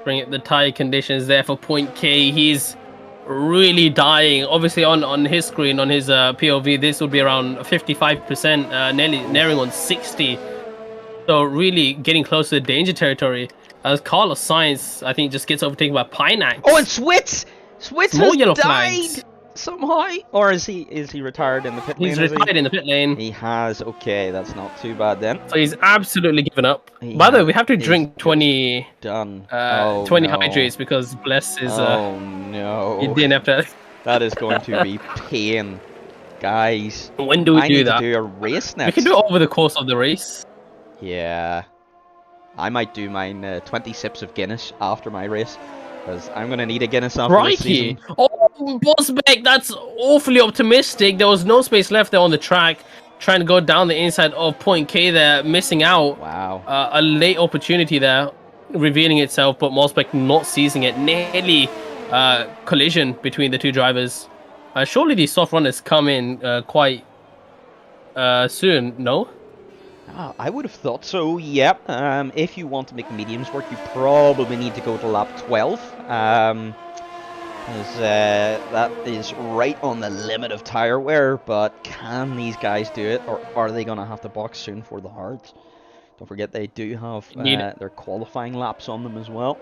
Bring up the tyre conditions there for Point K. He's really dying. Obviously on his screen, on his POV, this would be around 55%, nearing on 60. So really getting close to the danger territory. As Carlos Sainz, I think, just gets overtaken by Pineax. Oh, and Switz has yellow died flags. Somehow, or is he retired in the pit lane? He's retired in the pit lane. He has. Okay, that's not too bad then. So he's absolutely given up. By the way, we have to drink 20 done. 20 hydrates because Bless is oh no. He didn't have to. That is going to be pain, guys. When do we I do need that? to do a race next. We can do it over the course of the race. Yeah, I might do mine 20 sips of Guinness after my race. Because I'm going to need a Guinness after this season. Oh, Bosbeck, that's awfully optimistic. There was no space left there on the track. Trying to go down the inside of Point K there, missing out. Wow. A late opportunity there, revealing itself, but Bosbeck not seizing it. Nearly collision between the two drivers. Surely these soft runners come in quite soon, no? I would have thought so, yep. If you want to make the mediums work, you probably need to go to lap 12. That is right on the limit of tire wear, but can these guys do it, or are they going to have to box soon for the hards? Don't forget they do have their qualifying laps on them as well.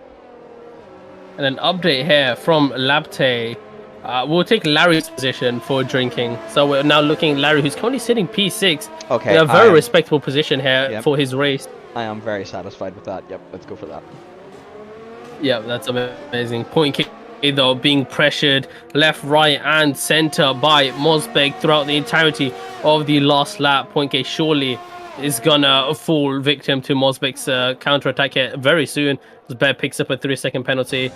And an update here from Labte. We'll take Larry's position for drinking. So we're now looking at Larry, who's currently sitting P6. Okay. A very respectable position here for his race. I am very satisfied with that. Yep, let's go for that. Yeah, that's amazing. Point K, though, being pressured left, right, and center by Mosbeck throughout the entirety of the last lap. Point K surely is gonna fall victim to Mosbeck's counter-attack here very soon. As Bear picks up a 3-second penalty.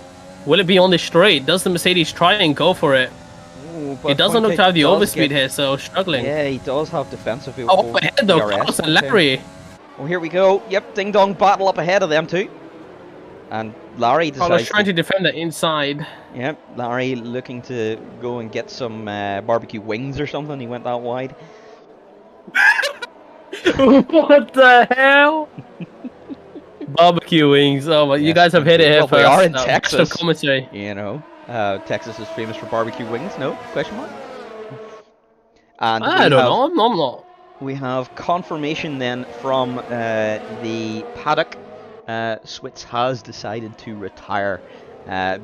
Will it be on the straight? Does the Mercedes try and go for it? Ooh, it doesn't look to have the overspeed here, so struggling. Yeah, he does have defensive. Oh, up ahead though, Carlos and Larry. Oh, here we go. Yep, ding dong battle up ahead of them too. And Larry decides. Carlos trying to defend the inside. Yep, Larry looking to go and get some barbecue wings or something. He went that wide. What the hell? Barbecue wings. Oh my! You guys have hit it here first. We are in Texas. Commentary. You know, Texas is famous for barbecue wings. No question mark. And I don't know. I'm not. We have confirmation then from the paddock. Switz has decided to retire.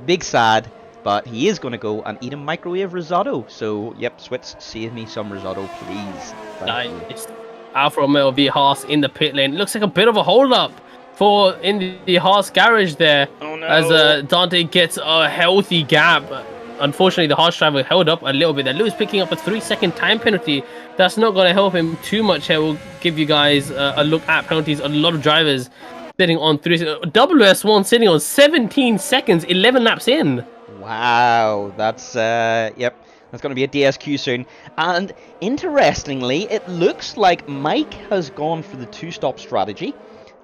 Big sad, but he is going to go and eat a microwave risotto. So, yep, Switz, save me some risotto, please. Nice. Alfa Romeo v Haas in the pit lane. Looks like a bit of a hold-up for in the Haas garage there. Oh, no. As Dante gets a healthy gap. Unfortunately, the Haas driver held up a little bit there. Lewis picking up a 3-second time penalty. That's not going to help him too much here. We'll give you guys a look at penalties. A lot of drivers sitting on WS1 sitting on 17 seconds, 11 laps in. Wow, that's yep. That's going to be a DSQ soon. And interestingly, it looks like Mike has gone for the 2-stop strategy.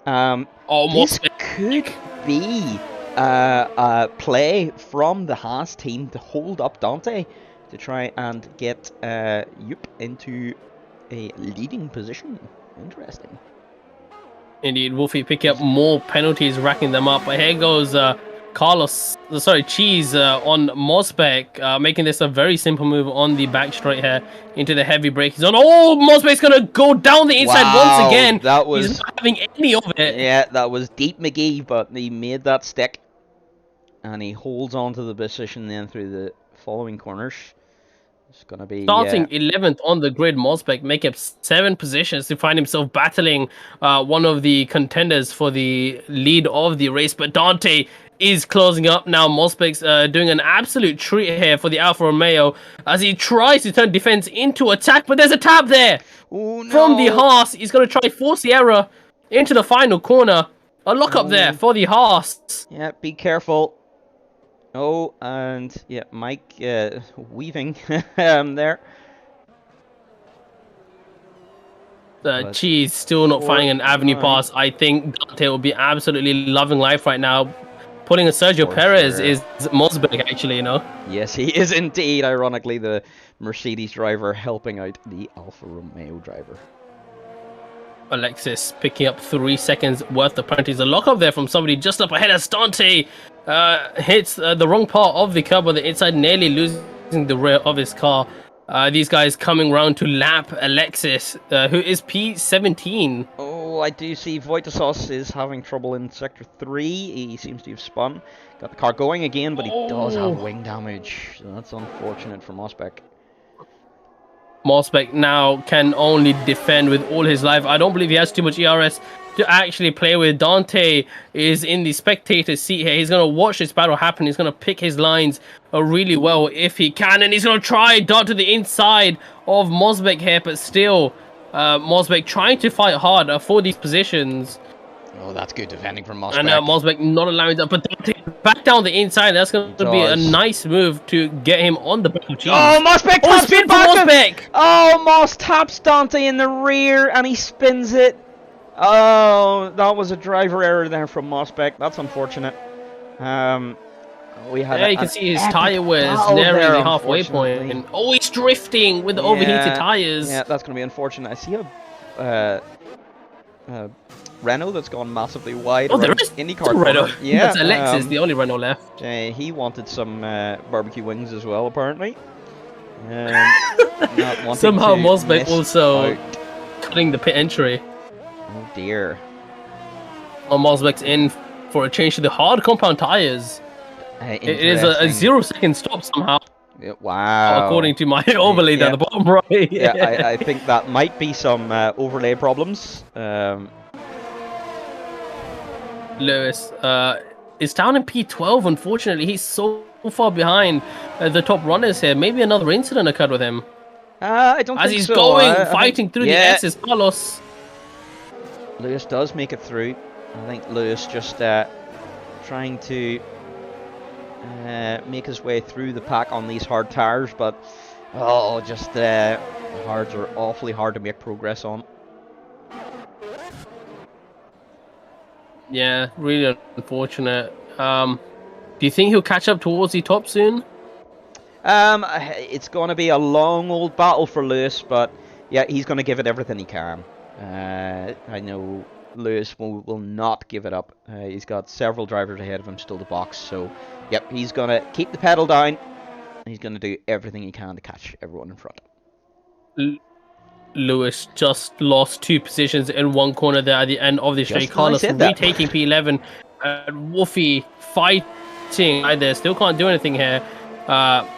This could be a play from the Haas team to hold up Dante to try and get Yup into a leading position. Interesting. Indeed, Wolfie picking up more penalties, racking them up. But here goes Cheese on Mosbeck, making this a very simple move on the back straight here into the heavy braking zone. Oh, Mosbeck's gonna go down the inside once again. That was, he's not having any of it. Yeah, that was deep McGee, but he made that stick. And he holds on to the position then through the following corners. It's gonna be starting 11th on the grid. Mosbeck making up 7 positions to find himself battling one of the contenders for the lead of the race. But Dante is closing up now. Mosbeck's doing an absolute treat here for the Alfa Romeo as he tries to turn defense into attack. But there's a tap there from the Haas. He's going to try force the error into the final corner. A lock up there for the Haas. Yeah, be careful. Oh, and yeah, Mike weaving there. Cheese still not finding an avenue pass. I think Dante will be absolutely loving life right now. Pulling a Sergio Perez is Mosberg, actually, you know. Yes, he is indeed. Ironically, the Mercedes driver helping out the Alfa Romeo driver. Alexis picking up 3 seconds worth of penalties. A lock up there from somebody just up ahead as Dante hits the wrong part of the curb on the inside, nearly losing the rear of his car. These guys coming round to lap Alexis, who is P17. Oh, I do see Wojtaszos is having trouble in Sector 3. He seems to have spun. Got the car going again, but he does have wing damage. So that's unfortunate for Mosbeck. Mosbeck now can only defend with all his life. I don't believe he has too much ERS to actually play with. Dante is in the spectator seat here. He's going to watch this battle happen. He's going to pick his lines really well if he can. And he's going to try dart to the inside of Mosbeck here. But still, Mosbeck trying to fight hard for these positions. Oh, that's good defending from Mosbeck. And Mosbeck not allowing that, but Dante back down the inside. That's going to be a nice move to get him on the back of cheese. Oh, Mosbeck taps spin for Mosbeck! Oh, Moss taps Dante in the rear and he spins it. Oh, that was a driver error there from Mosbeck. That's unfortunate. We had you can see his tyre wears nearing the halfway point. And, he's drifting with the overheated tyres. Yeah, that's going to be unfortunate. I see a Renault that's gone massively wide. Oh, there is IndyCar Renault. Yeah, that's Alexis, the only Renault left. He wanted some barbecue wings as well, apparently. Not wanting Somehow to Mosbeck miss also out. cutting the pit entry. Oh dear. Well, Mosbeck's in for a change to the hard compound tyres. It is a 0-second stop somehow. Yeah, wow. According to my overlay down the bottom right. Yeah, I think that might be some overlay problems. Lewis is down in P12, unfortunately. He's so far behind the top runners here. Maybe another incident occurred with him. I don't think so. As he's going, fighting through the S's, Carlos. Lewis does make it through. I think Lewis just trying to make his way through the pack on these hard tires, but the hards are awfully hard to make progress on. Yeah, really unfortunate. Do you think he'll catch up towards the top soon? It's going to be a long old battle for Lewis, but yeah, he's going to give it everything he can. I know Lewis will not give it up. He's got several drivers ahead of him still to box, so yep, he's going to keep the pedal down. He's going to do everything he can to catch everyone in front. Lewis just lost 2 positions in one corner there at the end of the straight. Carlos retaking P11. Wolfie fighting right there. Still can't do anything here.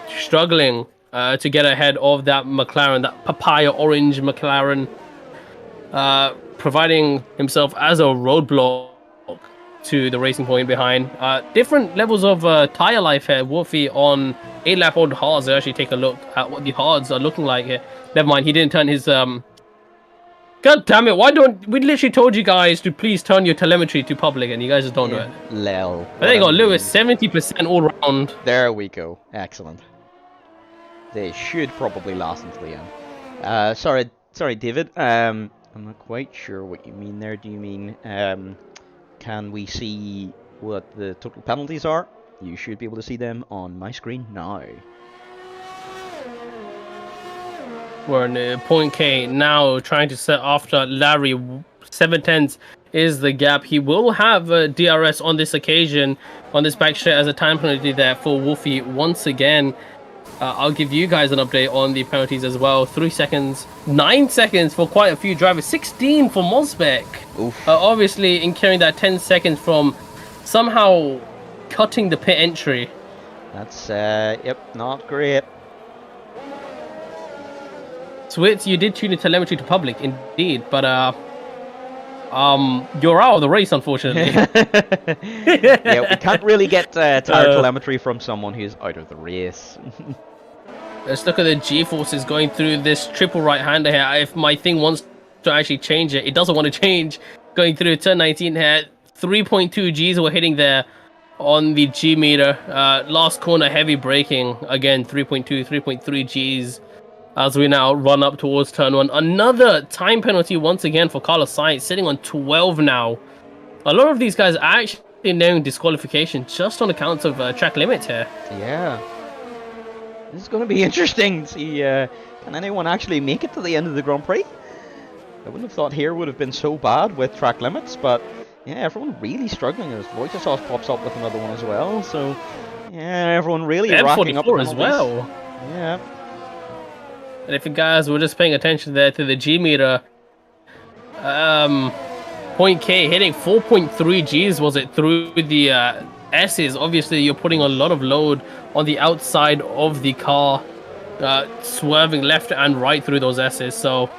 Struggling to get ahead of that McLaren, that papaya orange McLaren. Providing himself as a roadblock to the racing point behind. Different levels of tire life here. Wolfie on 8-lap-old hards. Actually take a look at what the hards are looking like here. Never mind, he didn't turn his God damn it, why don't we literally told you guys to please turn your telemetry to public and you guys just don't do it. Lel. But there you go, Lewis, 70% all round. There we go. Excellent. They should probably last until the end. Sorry, David. I'm not quite sure what you mean there. Do you mean can we see what the total penalties are? You should be able to see them on my screen now. We're in point K now, trying to set after Larry. 7/10 is the gap. He will have DRS on this occasion, on this back straight, as a time penalty there for Wolfie once again. I'll give you guys an update on the penalties as well. 3 seconds, 9 seconds for quite a few drivers, 16 for Mosbeck. Obviously incurring that 10 seconds from somehow cutting the pit entry. That's, yep, not great. Switz, you did tune the telemetry to public, indeed, but you're out of the race, unfortunately. Yeah, we can't really get tire telemetry from someone who's out of the race. Let's look at the G-forces going through this triple right-hander here. If my thing wants to actually change it, it doesn't want to change. Going through turn 19 here, 3.2 Gs were hitting there on the G meter. Last corner, heavy braking. Again, 3.2, 3.3 Gs as we now run up towards turn 1. Another time penalty once again for Carlos Sainz, sitting on 12 now. A lot of these guys are actually knowing disqualification just on account of track limits here. Yeah. This is going to be interesting to see, can anyone actually make it to the end of the Grand Prix? I wouldn't have thought here would have been so bad with track limits, but yeah, everyone really struggling as Wojciech pops up with another one as well, so yeah, everyone really racking up the as well. Yeah. And if you guys were just paying attention there to the G meter, Point K hitting 4.3 Gs was it through the S's. Obviously, you're putting a lot of load on the outside of the car, swerving left and right through those S's. So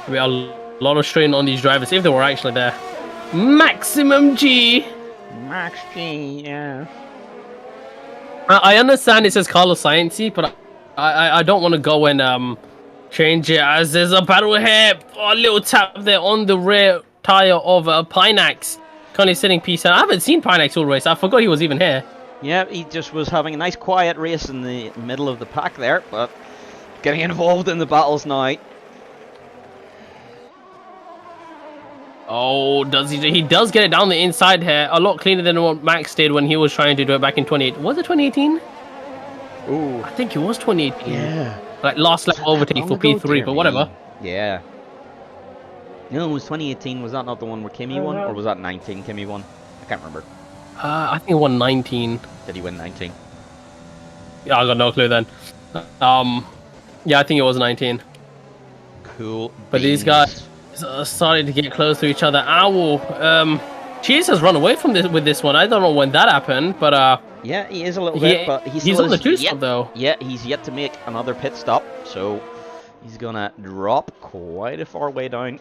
we are a lot of strain on these drivers if they were actually there. Maximum G. Max G, yeah. I understand it says Carlos Sainz, but I don't want to go and change it as there's a battle here. Oh, a little tap there on the rear tire of Pinax. Currently sitting P7. I haven't seen Pinax all race. I forgot he was even here. Yeah, he just was having a nice quiet race in the middle of the pack there, but getting involved in the battles now. Oh, does he does get it down the inside here. A lot cleaner than what Max did when he was trying to do it back in 2018. Was it 2018? Ooh. I think it was 2018. Yeah. Like last lap overtake for P3, but whatever. Yeah. No, it was 2018. Was that not the one where Kimi won? Or was that 19 Kimi won? I can't remember. I think he won 19. Did he win 19? Yeah, I got no clue then. Yeah, I think it was 19. Cool. But these guys are starting to get close to each other. Owl, Cheese has run away from this with this one. I don't know when that happened, but yeah, he is a little bit, but he's on the 2-stop though. Yeah, he's yet to make another pit stop, so he's gonna drop quite a far way down.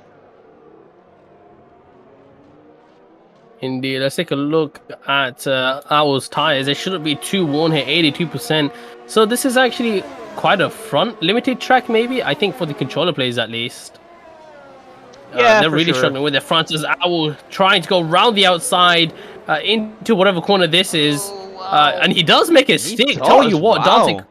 Indeed, let's take a look at Owl's tires. They shouldn't be too worn here, 82%. So this is actually quite a front limited track, maybe. I think for the controller players at least. Yeah, they're really struggling with their fronts as Owl trying to go round the outside into whatever corner this is. And he does make it stick. Tell you what, wow.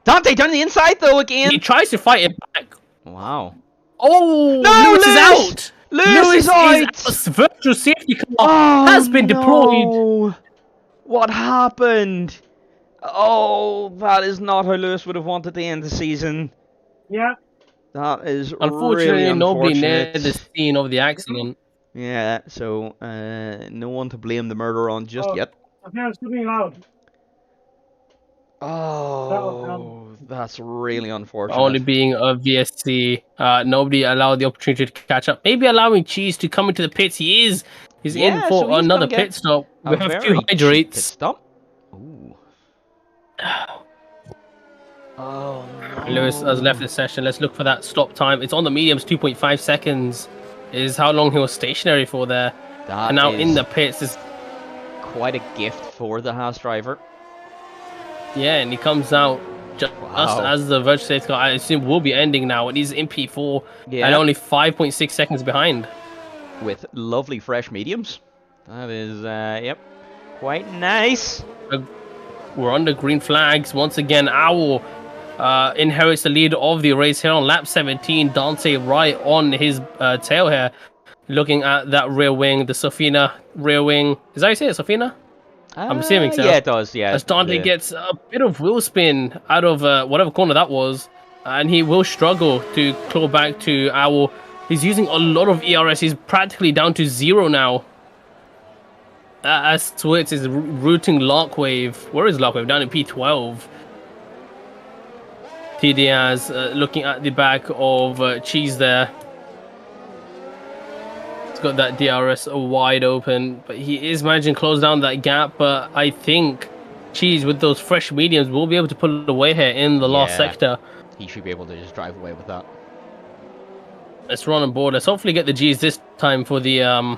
Dante down the inside though again. He tries to fight it back. Wow. Oh, no, Lewis is out. Lewis is out. Virtual safety car has been deployed. What happened? Oh, that is not how Lewis would have wanted to end the season. Yeah. That is unfortunately really nobody unfortunate. near the scene of the accident. Yeah, so no one to blame the murder on just yet. Okay, it's being loud. Oh, that's really unfortunate. Only being a VSC, nobody allowed the opportunity to catch up. Maybe allowing Cheese to come into the pits. He's in for so another pit stop. We have 2 hydrates. Pit stop. Ooh. Oh no. Lewis has left the session. Let's look for that stop time. It's on the mediums. 2.5 seconds is how long he was stationary for there. That and now in the pits is quite a gift for the Haas driver. Yeah, and he comes out just as the virtual safety car, I assume, will be ending now. And he's in P4 and only 5.6 seconds behind. With lovely fresh mediums. That is, yep, quite nice. We're under green flags. Once again, Owl inherits the lead of the race here on lap 17. Dante right on his tail here. Looking at that rear wing, the Sofina rear wing. Is that how you say it, Sofina? I'm assuming so. Yeah, it does, yeah. As Dante gets a bit of wheel spin out of whatever corner that was, and he will struggle to claw back to Owl. He's using a lot of ERS. He's practically down to 0 now. As Switz is routing Larkwave. Where is Larkwave? Down in P12. T. Diaz looking at the back of Cheese there. He's got that DRS wide open, but he is managing to close down that gap. But I think Cheese, with those fresh mediums, will be able to pull it away here in the last sector. He should be able to just drive away with that. Let's run on board. Let's hopefully get the G's this time for the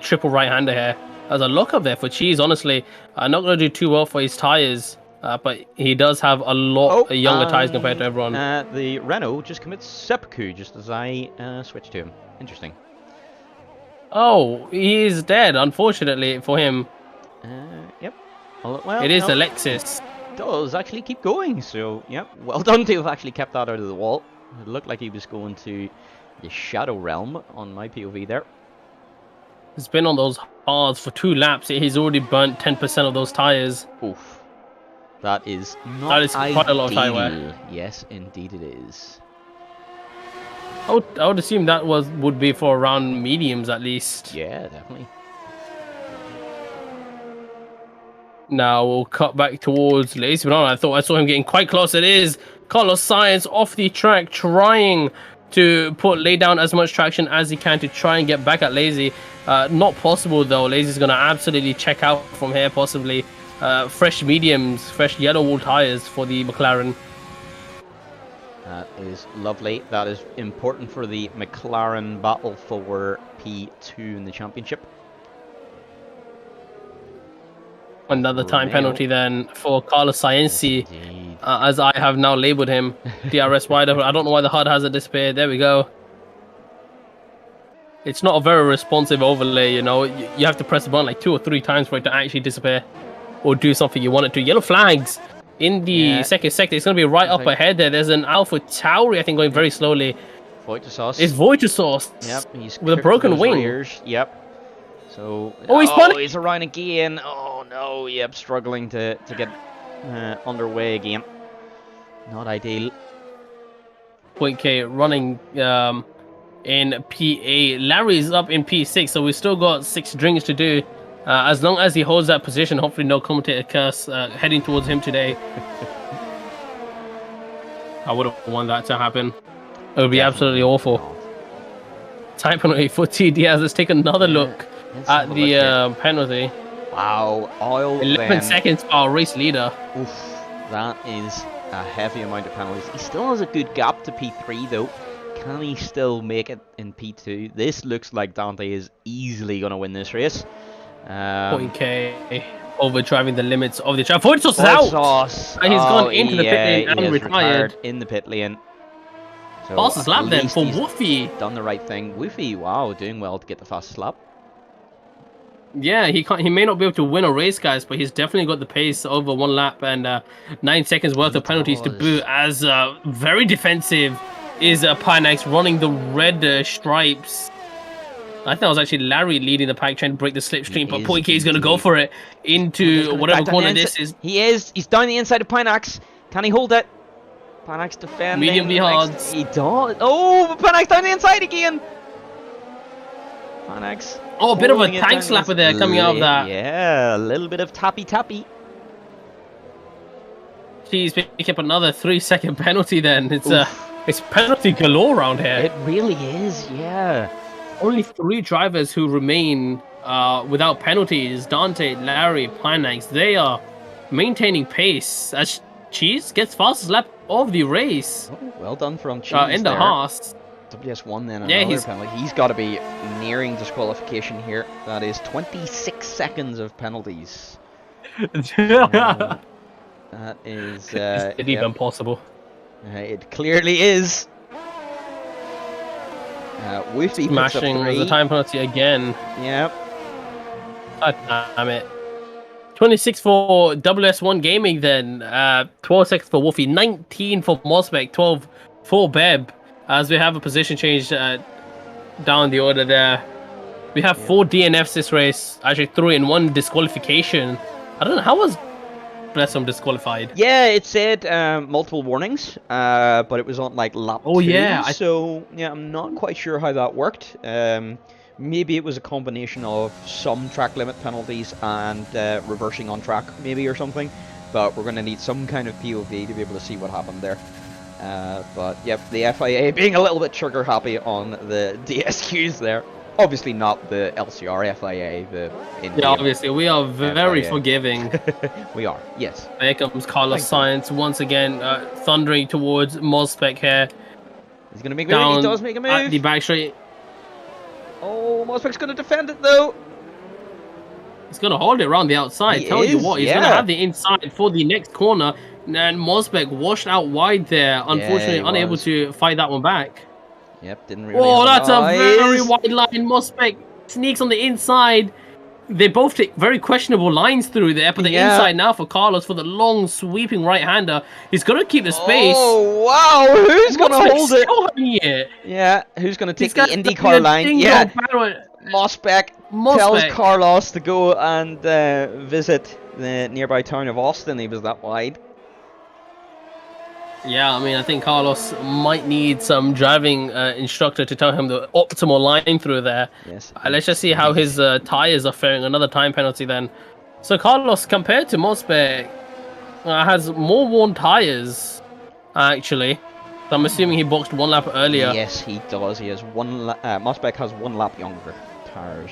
triple right-hander here. There's a lock up there for Cheese, honestly. Not going to do too well for his tyres, but he does have a lot younger tyres compared to everyone. The Renault just commits seppuku just as I switch to him. Interesting. Oh, he is dead, unfortunately for him. Yep. Well, it is Alexis. Does actually keep going, so yep. Well done to have actually kept that out of the wall. It looked like he was going to the Shadow Realm on my POV there. He's been on those hards for 2 laps. He's already burnt 10% of those tyres. Oof. That is not That is quite a lot of tyre wear. Yes, indeed it is. I would assume that would be for around mediums at least. Yeah, definitely. Now we'll cut back towards Lazy Banana. I thought I saw him getting quite close. It is Carlos Sainz off the track, trying to lay down as much traction as he can to try and get back at Lazy. Not possible though. Lazy's going to absolutely check out from here, possibly. Fresh mediums, fresh yellow wall tyres for the McLaren. That is lovely. That is important for the McLaren battle for P2 in the championship. Another time penalty then for Carlos Sainz, as I have now labelled him. DRS wider. I don't know why the HUD hasn't disappeared. There we go. It's not a very responsive overlay, you know. You have to press the button like 2 or 3 times for it to actually disappear or do something you want it to. Yellow flags in the second sector. It's going to be right up ahead there. There's an Alpha Tauri, I think, going very slowly. Voitasauce. It's Voitasauce. Yep, he's with a broken wing. Rears. Yep. So he's around again. Oh no, yep, struggling to get underway again. Not ideal. Point K running in P8. Larry's up in P6, so we've still got 6 drinks to do. As long as he holds that position, hopefully no commentator curse heading towards him today. I wouldn't want that to happen. It would be absolutely awful. Time penalty for T Diaz. Let's take another look at the penalty. Wow, oil 11 seconds for our race leader. Oof, that is a heavy amount of penalties. He still has a good gap to P3 though. Can he still make it in P2? This looks like Dante is easily going to win this race. Point K overdriving the limits of the track. Voitasauce is out! And he's gone into the pit lane and retired. In the pit lane. So fastest lap then for Woofy. Done the right thing. Woofy, wow, doing well to get the fastest lap. Yeah, he may not be able to win a race, guys, but he's definitely got the pace over 1 lap and 9 seconds worth of penalties to boot. As very defensive is Pinex running the red stripes. I think that was actually Larry leading the pack, trying to break the slipstream, but Point K is going to go for it into whatever corner this is. He is. He's down the inside of Pinex. Can he hold it? Pinex defending. Medium V hards. He does. Oh, but Pinex down the inside again. Pinex. Oh, a bit of a tank slapper there coming out of that. Yeah, a little bit of tappy. He's picking up another 3-second penalty then. It's penalty galore around here. It really is, yeah. Only 3 drivers who remain without penalties. Dante, Larry, Pinex. They are maintaining pace as Cheese gets fastest lap of the race. Oh, well done from Cheese in the Haas. WS1 then another penalty. He's got to be nearing disqualification here. That is 26 seconds of penalties. That is... it's even possible. It clearly is. Woofy smashing the time penalty again. Yep. God damn it. 26 for WS1 Gaming then. 12 seconds for Woofy. 19 for Mospec. 12 for Beb. As we have a position change down the order there. We have 4 DNFs this race. Actually 3 and 1 disqualification. I don't know, how was Blessom disqualified? Yeah, it said multiple warnings, but it was on like lap 2. Yeah. So yeah, I'm not quite sure how that worked. Maybe it was a combination of some track limit penalties and reversing on track, maybe, or something. But we're going to need some kind of POV to be able to see what happened there. But yep, the FIA being a little bit trigger happy on the DSQs there. Obviously not the LCR FIA, the Indian. Yeah, obviously we are very forgiving. We are, yes. There comes Carlos Sainz once again, thundering towards Mospec here. He's going to make a move. He does make a move. At the back straight. Oh, Mosbeck's going to defend it, though. He's going to hold it around the outside. Tell you what, he's going to have the inside for the next corner. And Mosbeck washed out wide there. Unfortunately, unable to fight that one back. Yep, didn't really. Oh, that's a very wide line. Mosbeck sneaks on the inside. They both take very questionable lines through there, but the inside now for Carlos for the long sweeping right-hander. He's got to keep the space. Oh, wow. Who's going to hold it? Yeah, who's going to take the IndyCar line? Yeah, Mosbeck tells Carlos to go and visit the nearby town of Austin. He was that wide. Yeah, I mean, I think Carlos might need some driving instructor to tell him the optimal line through there. Yes. Let's just see how his tires are faring. Another time penalty then. So Carlos, compared to Mosbeck, has more worn tires, actually. So I'm assuming he boxed 1 lap earlier. Yes, he does. He has Mosbeck has 1 lap younger tires.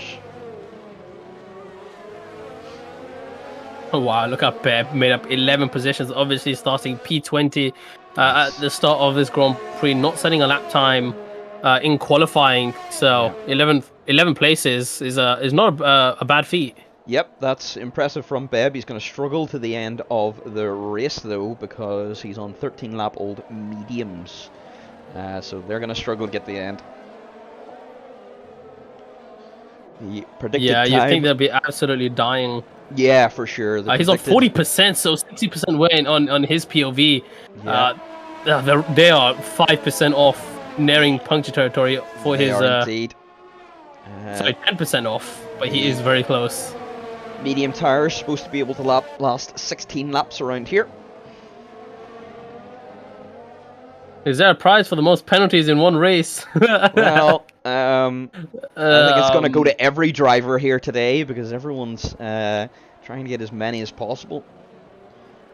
Oh wow, look at Beb, made up 11 positions, obviously starting P20 at the start of this Grand Prix, not setting a lap time in qualifying, so 11 places is not a bad feat. Yep, that's impressive from Beb. He's going to struggle to the end of the race though, because he's on 13 lap old mediums, so they're going to struggle to get the end. The predicted time... you think they'll be absolutely dying. Yeah, for sure. He's on 40%, so 60% win on his POV. Yeah. They are 5% off, nearing puncture territory for his. Indeed. Sorry, 10% off, but he is very close. Medium tires supposed to be able to last 16 laps around here. Is there a prize for the most penalties in one race? Well, I think it's going to go to every driver here today because everyone's trying to get as many as possible.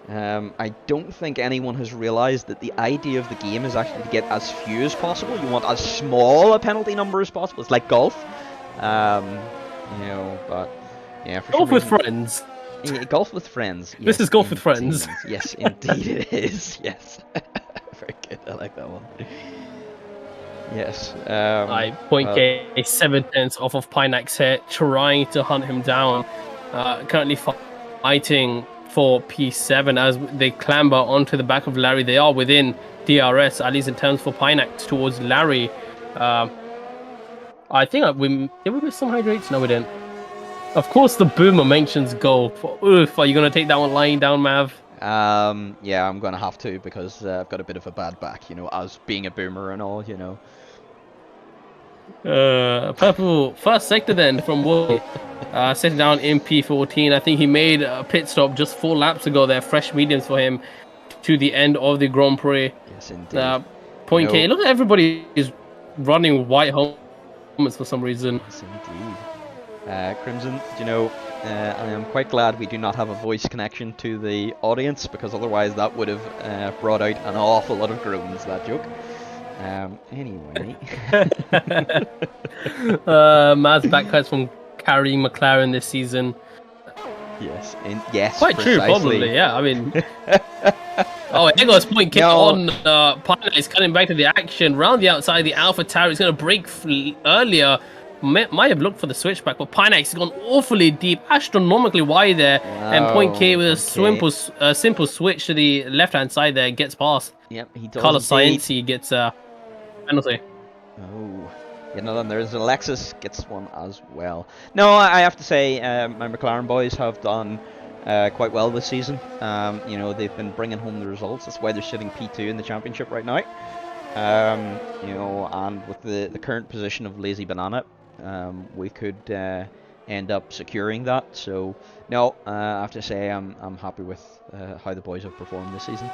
I don't think anyone has realized that the idea of the game is actually to get as few as possible. You want as small a penalty number as possible. It's like golf, you know. But yeah, for golf with friends. Yeah, golf with friends. Yes, this is golf with friends. Yes, indeed it is. Yes. Very good. I like that one. Yes. Point K 7/10 off of Pineax here, trying to hunt him down. Currently fighting for P7 as they clamber onto the back of Larry. They are within DRS, at least in terms for Pineax towards Larry. I think did we miss some hydrates? No, we didn't. Of course, the boomer mentions golf. Oof, are you gonna take that one lying down, Mav? Yeah, I'm gonna have to because I've got a bit of a bad back, you know, as being a boomer and all, you know. Purple first sector then from Wood, sitting down in P14. I think he made a pit stop just 4 laps ago there. Fresh mediums for him to the end of the Grand Prix. Yes, indeed. Point K. Look at everybody is running white helmets for some reason. Yes, indeed. Crimson, you know, I am quite glad we do not have a voice connection to the audience because otherwise that would have brought out an awful lot of groans, that joke. Anyway. Mads backcuts from carrying McLaren this season. Yes, yes, quite precisely. true, probably, yeah, I mean... Oh, Ego's point kick on Pineax is cutting back to the action. Round the outside, the Alpha Tower is going to break earlier. Might have looked for the switchback, but Pineax has gone awfully deep, astronomically wide there. Wow, and Point K with a simple switch to the left-hand side there gets past. Yep, he does. Carlos Sainz gets a penalty. Oh, yeah, no, then there's Alexis gets one as well. No, I have to say, my McLaren boys have done quite well this season. You know, they've been bringing home the results. That's why they're sitting P2 in the championship right now. You know, and with the current position of Lazy Banana, we could end up securing that. So no, I have to say I'm happy with how the boys have performed this season.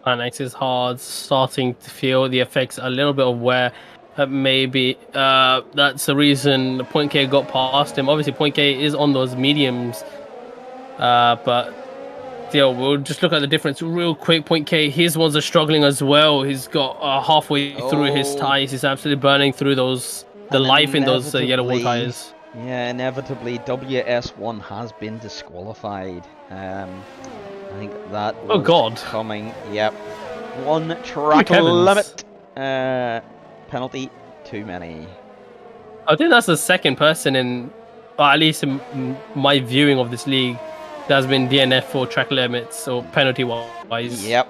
Pineax is hard, starting to feel the effects a little bit of wear. Maybe that's the reason Point K got past him. Obviously, Point K is on those mediums, but we'll just look at the difference real quick. Point K, his ones are struggling as well. He's got halfway through his tires. He's absolutely burning through the life in those yellow wall tires. Yeah, inevitably WS1 has been disqualified. I think that Oh was God! coming. Yep, one Holy track heavens! limit penalty too many. I think that's the second person in, or at least in my viewing of this league, that's been DNF for track limits or penalty wise. Yep,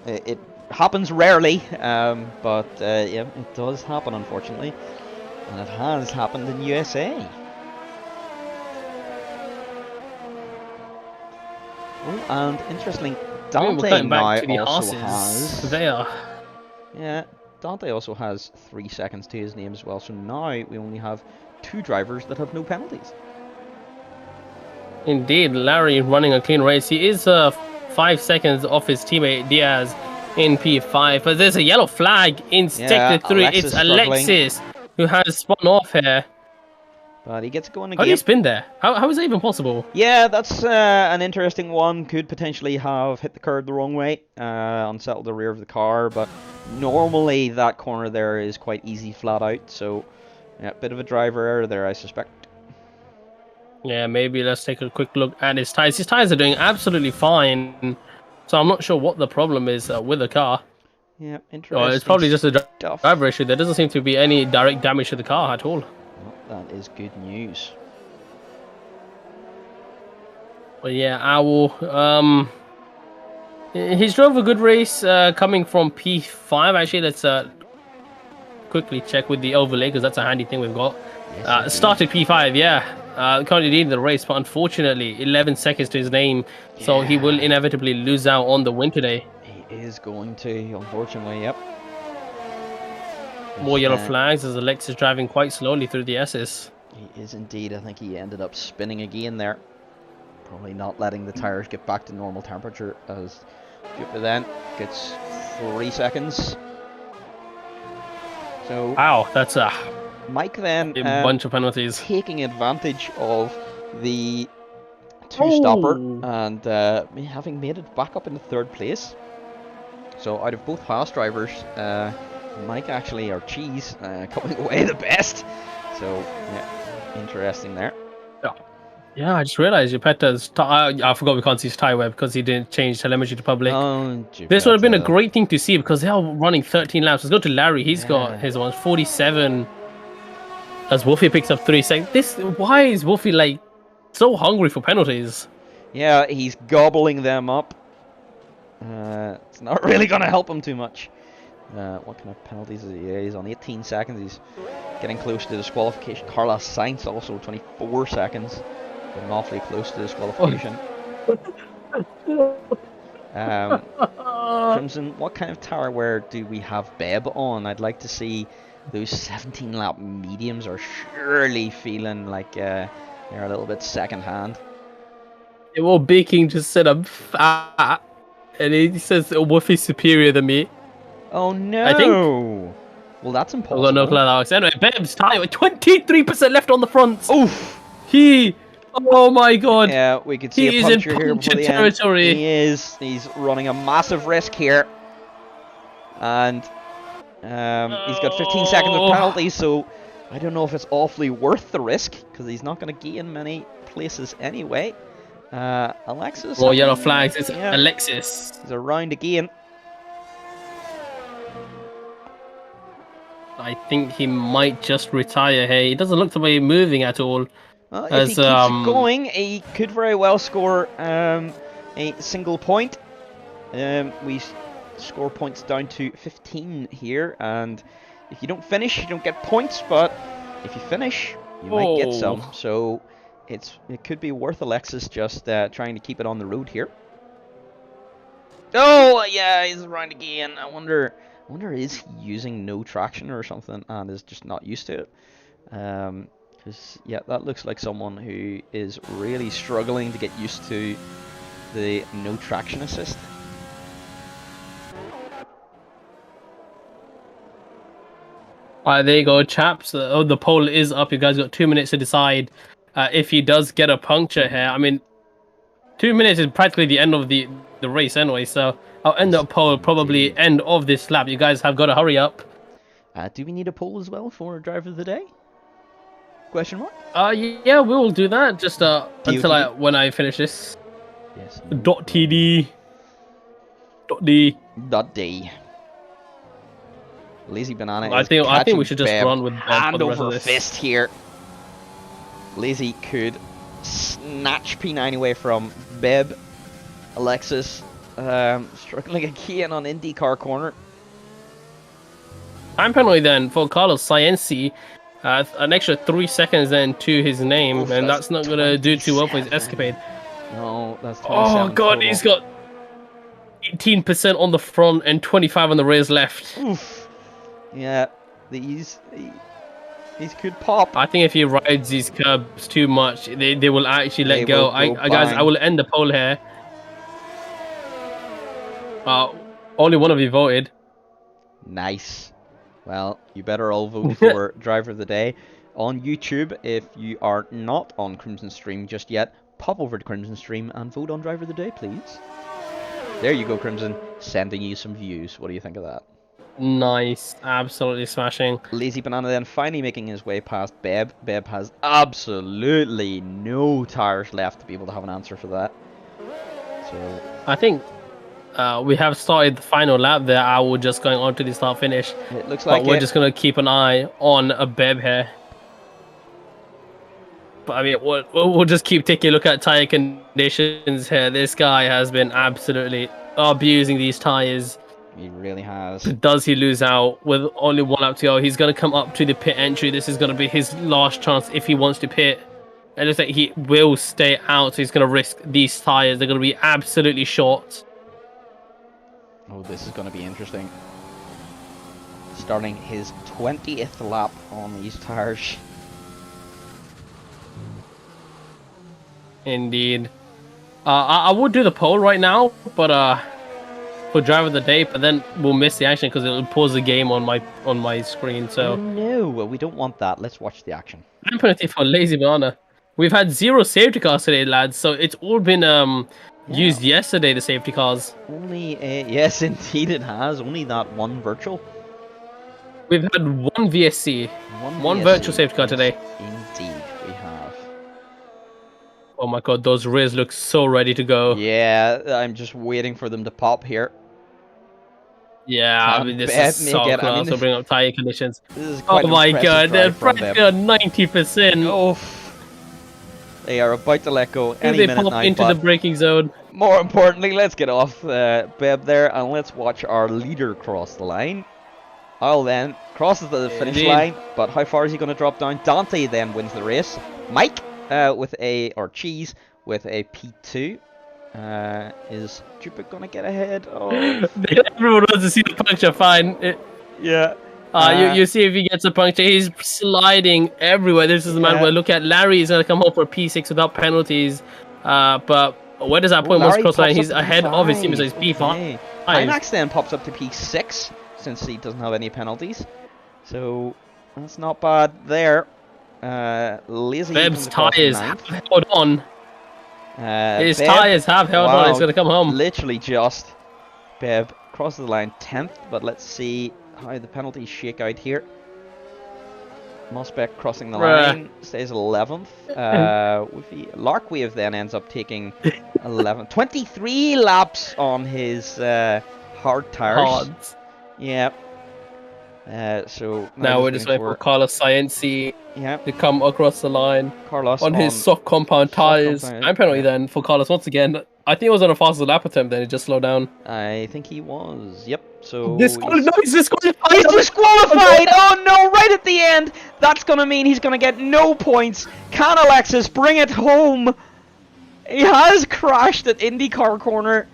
it happens rarely, but yeah, it does happen unfortunately, and it has happened in USA. Oh, and interestingly, I mean, we're Dante cutting back now to the also horses. has. They are. Yeah, Dante also has 3 seconds to his name as well. So now we only have 2 drivers that have no penalties. Indeed, Larry running a clean race. He is 5 seconds off his teammate Diaz in P5, but there's a yellow flag in Yeah, Sector 3. Alexis It's struggling, Alexis who has spun off here. but he gets going How did he again. spin there? How is that even possible? Yeah, that's an interesting one. Could potentially have hit the curb the wrong way, unsettled the rear of the car, but normally that corner there is quite easy flat out, so yeah, bit of a driver error there, I suspect. Yeah, maybe let's take a quick look at his tires. His tires are doing absolutely fine, so I'm not sure what the problem is with the car. Yeah, Oh, interesting. it's probably just a stuff. driver issue. There doesn't seem to be any direct damage to the car at all. Well, that is good news. But yeah, Owl. He's drove a good race coming from P5. Actually, let's quickly check with the overlay because that's a handy thing we've got. Yes, Started P5, yeah. Currently leading the race, but unfortunately, 11 seconds to his name, so he will inevitably lose out on the win today. He is going to, unfortunately, yep. More yellow flags as Alexis driving quite slowly through the S's. He is indeed. I think he ended up spinning again there. Probably not letting the tires get back to normal temperature as Jupiter then gets 3 seconds. So wow, that's a Mike then bunch of penalties, taking advantage of the 2-stopper and having made it back up into 3rd place. So out of both Haas drivers, Mike actually, or Cheese, coming away the best. So yeah, interesting there. Yeah, I just realized Geppetto's. I forgot we can't see his tyre wear because he didn't change telemetry to public. Oh, this would have been a great thing to see because they are running 13 laps. Let's go to Larry. He's got his ones 47. As Wolfie picks up 3 seconds. Why is Wolfie like so hungry for penalties? Yeah, he's gobbling them up. It's not really gonna help him too much. What kind of penalties is he? Yeah, he's on 18 seconds. He's getting close to disqualification. Carlos Sainz also 24 seconds. Getting awfully close to disqualification. Crimson, what kind of tire wear do we have Beb on? I'd like to see those 17 lap mediums are surely feeling like they're a little bit second hand. Yeah, well, Baking just said I'm fat, and he says Wolfie's superior than me. Oh no! I think. Well, that's impossible. I've got no clue, Alex. Anyway, Beb's tyre with 23% left on the front. Oof! Oh my god. Yeah, we could see a puncture here before the territory. End. He is. He's running a massive risk here. And he's got 15 seconds of penalty, so I don't know if it's awfully worth the risk, because he's not going to gain many places anyway. Alexis. More yellow flags. It's Alexis. He's around again. I think he might just retire here. He doesn't look to be moving at all. Well, if he keeps it going, he could very well score a single point. We score points down to 15 here, and if you don't finish, you don't get points, but if you finish, you might get some. So it could be worth Alexis just trying to keep it on the road here. Oh, yeah, he's around again. I wonder is he using no traction or something and is just not used to it? Because, yeah, that looks like someone who is really struggling to get used to the no traction assist. Alright, there you go, chaps. The poll is up. You guys got 2 minutes to decide if he does get a puncture here. I mean, 2 minutes is practically the end of the race anyway, so I'll end that poll probably end of this lap. You guys have got to hurry up. Do we need a poll as well for Driver of the Day? Question mark? Yeah, we will do that. Just until TOTD? when I finish this. Yes. .td. .d. .d. Lazy Banana I is think we catching should just Beb run with Beb for hand the rest of over this. fist here. Lazy could snatch P9 away from Beb. Alexis struggling again on IndyCar corner. Time penalty then for Carlos Sainz. An extra 3 seconds then to his name, Oof, and that's not gonna do too well for his 27. escapade. No, that's 27 Oh god, total. he's got 18% on the front and 25 on the rears left. Oof. Yeah, these could pop. I think if he rides these curbs too much, they will actually let They go. will go Guys, I bang. will end the poll here. Only one of you voted. Nice. Well, you better all vote for Driver of the Day. On YouTube, if you are not on Crimson Stream just yet, pop over to Crimson Stream and vote on Driver of the Day, please. There you go, Crimson. Sending you some views. What do you think of that? Nice. Absolutely smashing. Lazy Banana then finally making his way past Beb. Beb has absolutely no tires left to be able to have an answer for that. So I think we have started the final lap there. I will just going on to the start finish. it looks like We're just going to keep an eye on a Beb here. But I mean, we'll just keep taking a look at tire conditions here. This guy has been absolutely abusing these tires. he really has. Does he lose out with only 1 lap to go? He's going to come up to the pit entry. This is going to be his last chance if he wants to pit. It looks like he will stay out, so he's going to risk these tires. They're going to be absolutely short. Oh, this is going to be interesting. Starting his 20th lap on these tires. Indeed. I would do the poll right now, but for Driver of the Day, but then we'll miss the action because it'll pause the game on my screen. So No, we don't want that. Let's watch the action. time penalty for Lazy Banana. We've had 0 safety cars today, lads. So it's all been used yesterday. The safety cars. Only yes, indeed it has. Only that one virtual. We've had 1 VSC, one VSC. virtual safety car today. Indeed, we have. Oh my god, those rears look so ready to go. Yeah, I'm just waiting for them to pop here. Yeah, I mean, this is so make it. close. I mean, So bring up tire conditions. This is quite Oh my impressive god, they're drive from practically them. at 90%. Oh, they are about to let go any They minute pop now. into But the braking zone. more importantly, let's get off Beb there and let's watch our leader cross the line. Al then crosses the finish Indeed. line, but how far is he going to drop down? Dante then wins the race. Mike Cheese with a P2. Is Jupiter going to get ahead? Oh, Everyone wants to see the puncture. Fine. yeah. You see if he gets a puncture. He's sliding everywhere. This is the man Yeah. where look at Larry. He's going to come home for a P6 without penalties. But where does that point once Larry cross line? pops He's up to ahead of his team, P5. so he's P5. Okay. IMAX then pops up to P6 since he doesn't have any penalties. So that's not bad there. Lazy Beb's comes across tires ninth. have held on. His Beb, tires have held on. He's going to come home. Literally just. Beb crosses the line 10th, but let's see how the penalties shake out here. Mosbeck crossing the line stays 11th. Larkwave then ends up taking 11th. 23 laps on his hard tires. Odds. Yeah. So Now we're just waiting for Carlos Sainz yeah, to come across the line Carlos on his soft compound tires. I'm penalty then for Carlos once again. I think it was on a faster lap attempt, then it just slowed down. I think he was. Yep. So He's disqualified! he's disqualified! Oh no! Right at the end. That's gonna mean he's gonna get no points. Can Alexis bring it home? He has crashed at IndyCar corner.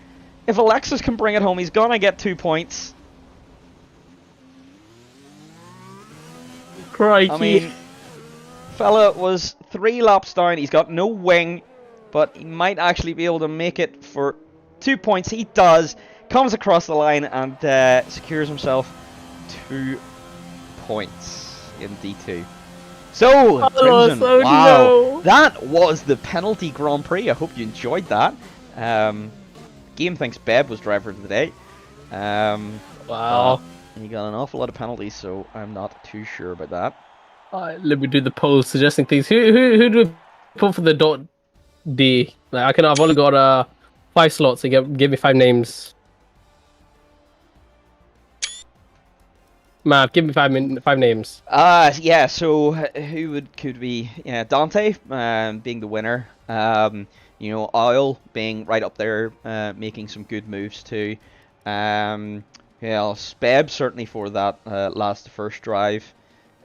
If Alexis can bring it home, he's gonna get 2 points. Crikey. I mean, fella was 3 laps down. He's got no wing, but he might actually be able to make it for 2 points. He does. Comes across the line and secures himself 2 points in D2. So, Crimson, oh wow, no. that was the penalty Grand Prix. I hope you enjoyed that. Game thinks Beb was driver of the day. Wow. He got an awful lot of penalties, so I'm not too sure about that. Let me do the poll suggesting things. Who do we put for the dot D? Like, I've only got 5 slots. So give me 5 names. Matt, give me 5 names. Yeah. So who could be? Yeah, Dante, being the winner. You know, Oil being right up there, making some good moves too. Yeah, Speb certainly for that first drive.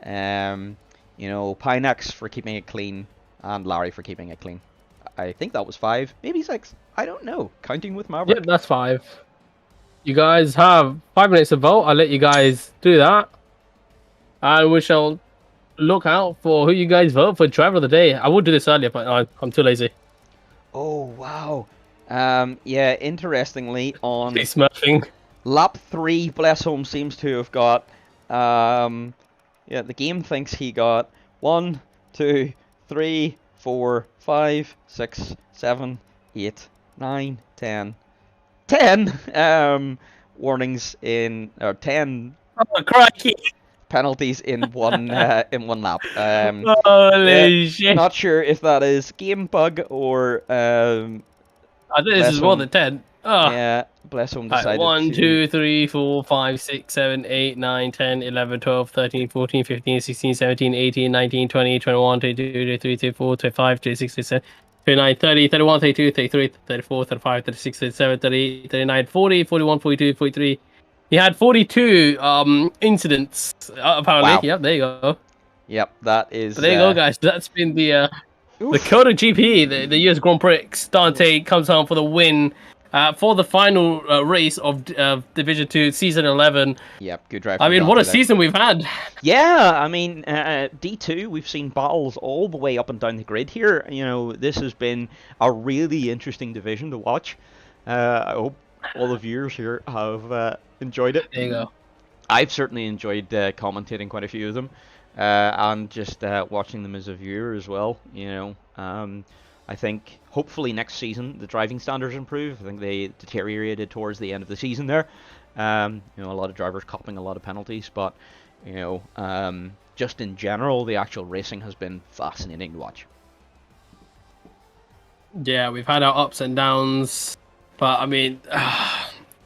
You know, Pinex for keeping it clean, and Larry for keeping it clean. I think that was 5, maybe 6. I don't know. Counting with Maverick. Yep, that's 5. You guys have 5 minutes to vote. I'll let you guys do that, and we shall look out for who you guys vote for driver of the day. I would do this earlier, but I'm too lazy. Oh wow. Yeah. Interestingly, on He's smashing. lap 3, Blessholm seems to have got. Yeah, the game thinks he got 1, 2, 3, 4, 5, 6, 7, 8, 9, 10. 10 warnings in, or 10 crikey. penalties in one lap. Holy shit! Not sure if that is game bug or I think this is more than 10. Oh. Yeah, Blessholm decided 1, 2, 3, 4, 5, 6, 7, 8, 9, 10, 11, 12, 13, 14, 15, 16, 17, 18, 19, 20, 21, 22, 23, 24, 25, 26, 27, 29, 30, 31, 32, 33, 34, 35, 36, 37, 38, 39, 40, 41, 42, 43. He had 42 incidents, apparently. Wow. Yep, there you go. Yep, that is... But there you go, guys. That's been the Kota GP, the US Grand Prix. Dante comes home for the win for the final race of Division 2, Season 11. Yep, good drive. I mean, what a season we've had. Yeah, I mean, D2, we've seen battles all the way up and down the grid here. You know, this has been a really interesting division to watch. I hope all the viewers here have enjoyed it. There you go. I've certainly enjoyed commentating quite a few of them, and just watching them as a viewer as well. You know, I think hopefully next season the driving standards improve. I think they deteriorated towards the end of the season there. You know, a lot of drivers copping a lot of penalties, but you know, just in general, the actual racing has been fascinating to watch. Yeah, we've had our ups and downs, but I mean,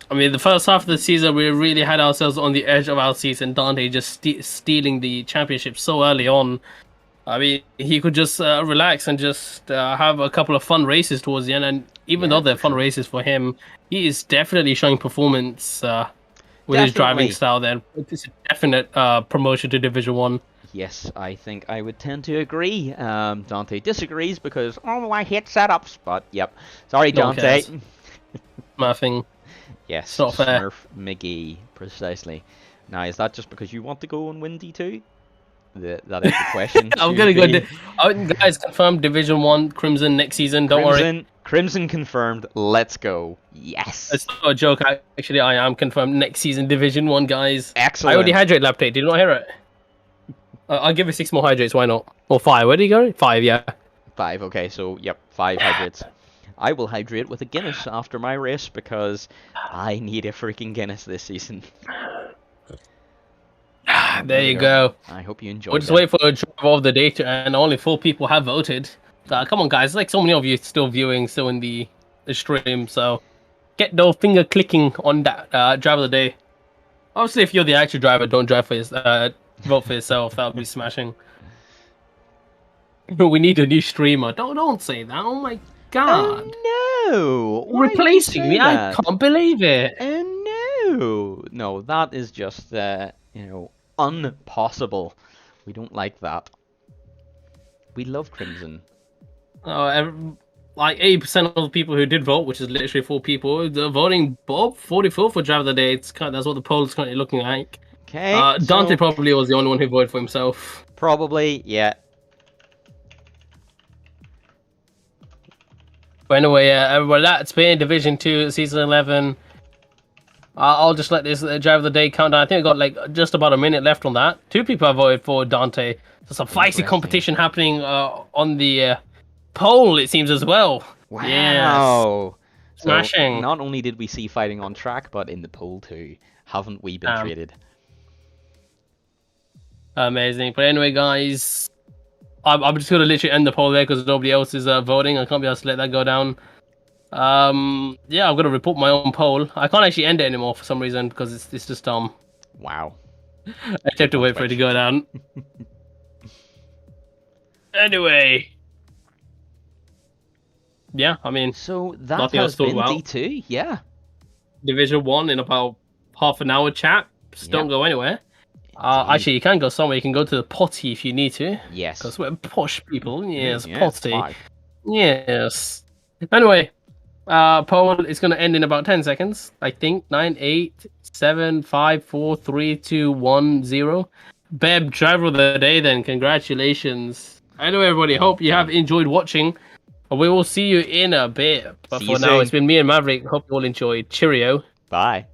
the first half of the season we really had ourselves on the edge of our season. Dante just stealing the championship so early on. I mean, he could just relax and just have a couple of fun races towards the end. And even though they're fun races for him, he is definitely showing performance with his driving style. Then it's a definite promotion to Division 1. Yes, I think I would tend to agree. Dante disagrees because, oh, I hate setups. But, yep. Sorry, Dante. Nothing. Yes, it's not fair. Smurf McGee, precisely. Now, is that just because you want to go and win D2? That is the question. I'm going to go... guys, confirm Division 1 Crimson next season. Don't worry. Crimson confirmed. Let's go. Yes. It's not a joke. Actually, I am confirmed next season Division 1, guys. Excellent. I already hydrated lap 8. Did you not hear it? I'll give it 6 more hydrates. Why not? Or 5. Where did you go? 5, yeah. 5. Okay, so, yep, 5 hydrates. I will hydrate with a Guinness after my race because I need a freaking Guinness this season. There you go. I hope you enjoyed it. We'll just wait for a driver of the day and only 4 people have voted. Come on, guys. Like so many of you still viewing, still in the stream. So get those finger clicking on that driver of the day. Obviously, if you're the actual driver, don't drive for vote for yourself. That would be smashing. We need a new streamer. Don't say that. Oh my god. Oh, no. Replacing me. I can't believe it. Oh no. No, that is just you know, impossible. We don't like that. We love Crimson. Like 80% of the people who did vote, which is literally 4 people, they're voting Bob 44 for driver of the day. That's what the poll is currently looking like. Okay. Dante probably was the only one who voted for himself. Probably, yeah. But anyway, well, that's been Division 2, Season 11. I'll just let this driver of the day count down. I think I got like just about a minute left on that. 2 people have voted for Dante. There's some feisty competition happening on the poll, it seems, as well. Wow. Yes. Smashing. So not only did we see fighting on track, but in the poll too. Haven't we been treated? Amazing. But anyway, guys, I'm just gonna literally end the poll there because nobody else is voting. I can't be able to let that go down. Yeah, I'm gonna report my own poll. I can't actually end it anymore for some reason because it's just Wow. I have to wait for it to go down. Anyway. Yeah, I mean, so that nothing has else to talk been about. D2, yeah. Division 1 in about half an hour chat. Just don't go anywhere. Actually, you can go somewhere. You can go to the potty if you need to. Yes. Because we're posh people. Yes, Yeah, potty. five. Yes. Anyway, poll is going to end in about 10 seconds. I think 9, 8, 7, 5, 4, 3, 2, 1, 0. Beb, driver of the day then. Congratulations. Anyway, everybody, hope you have enjoyed watching. We will see you in a bit. But for now, it's been me and Maverick. Hope you all enjoyed. Cheerio. Bye.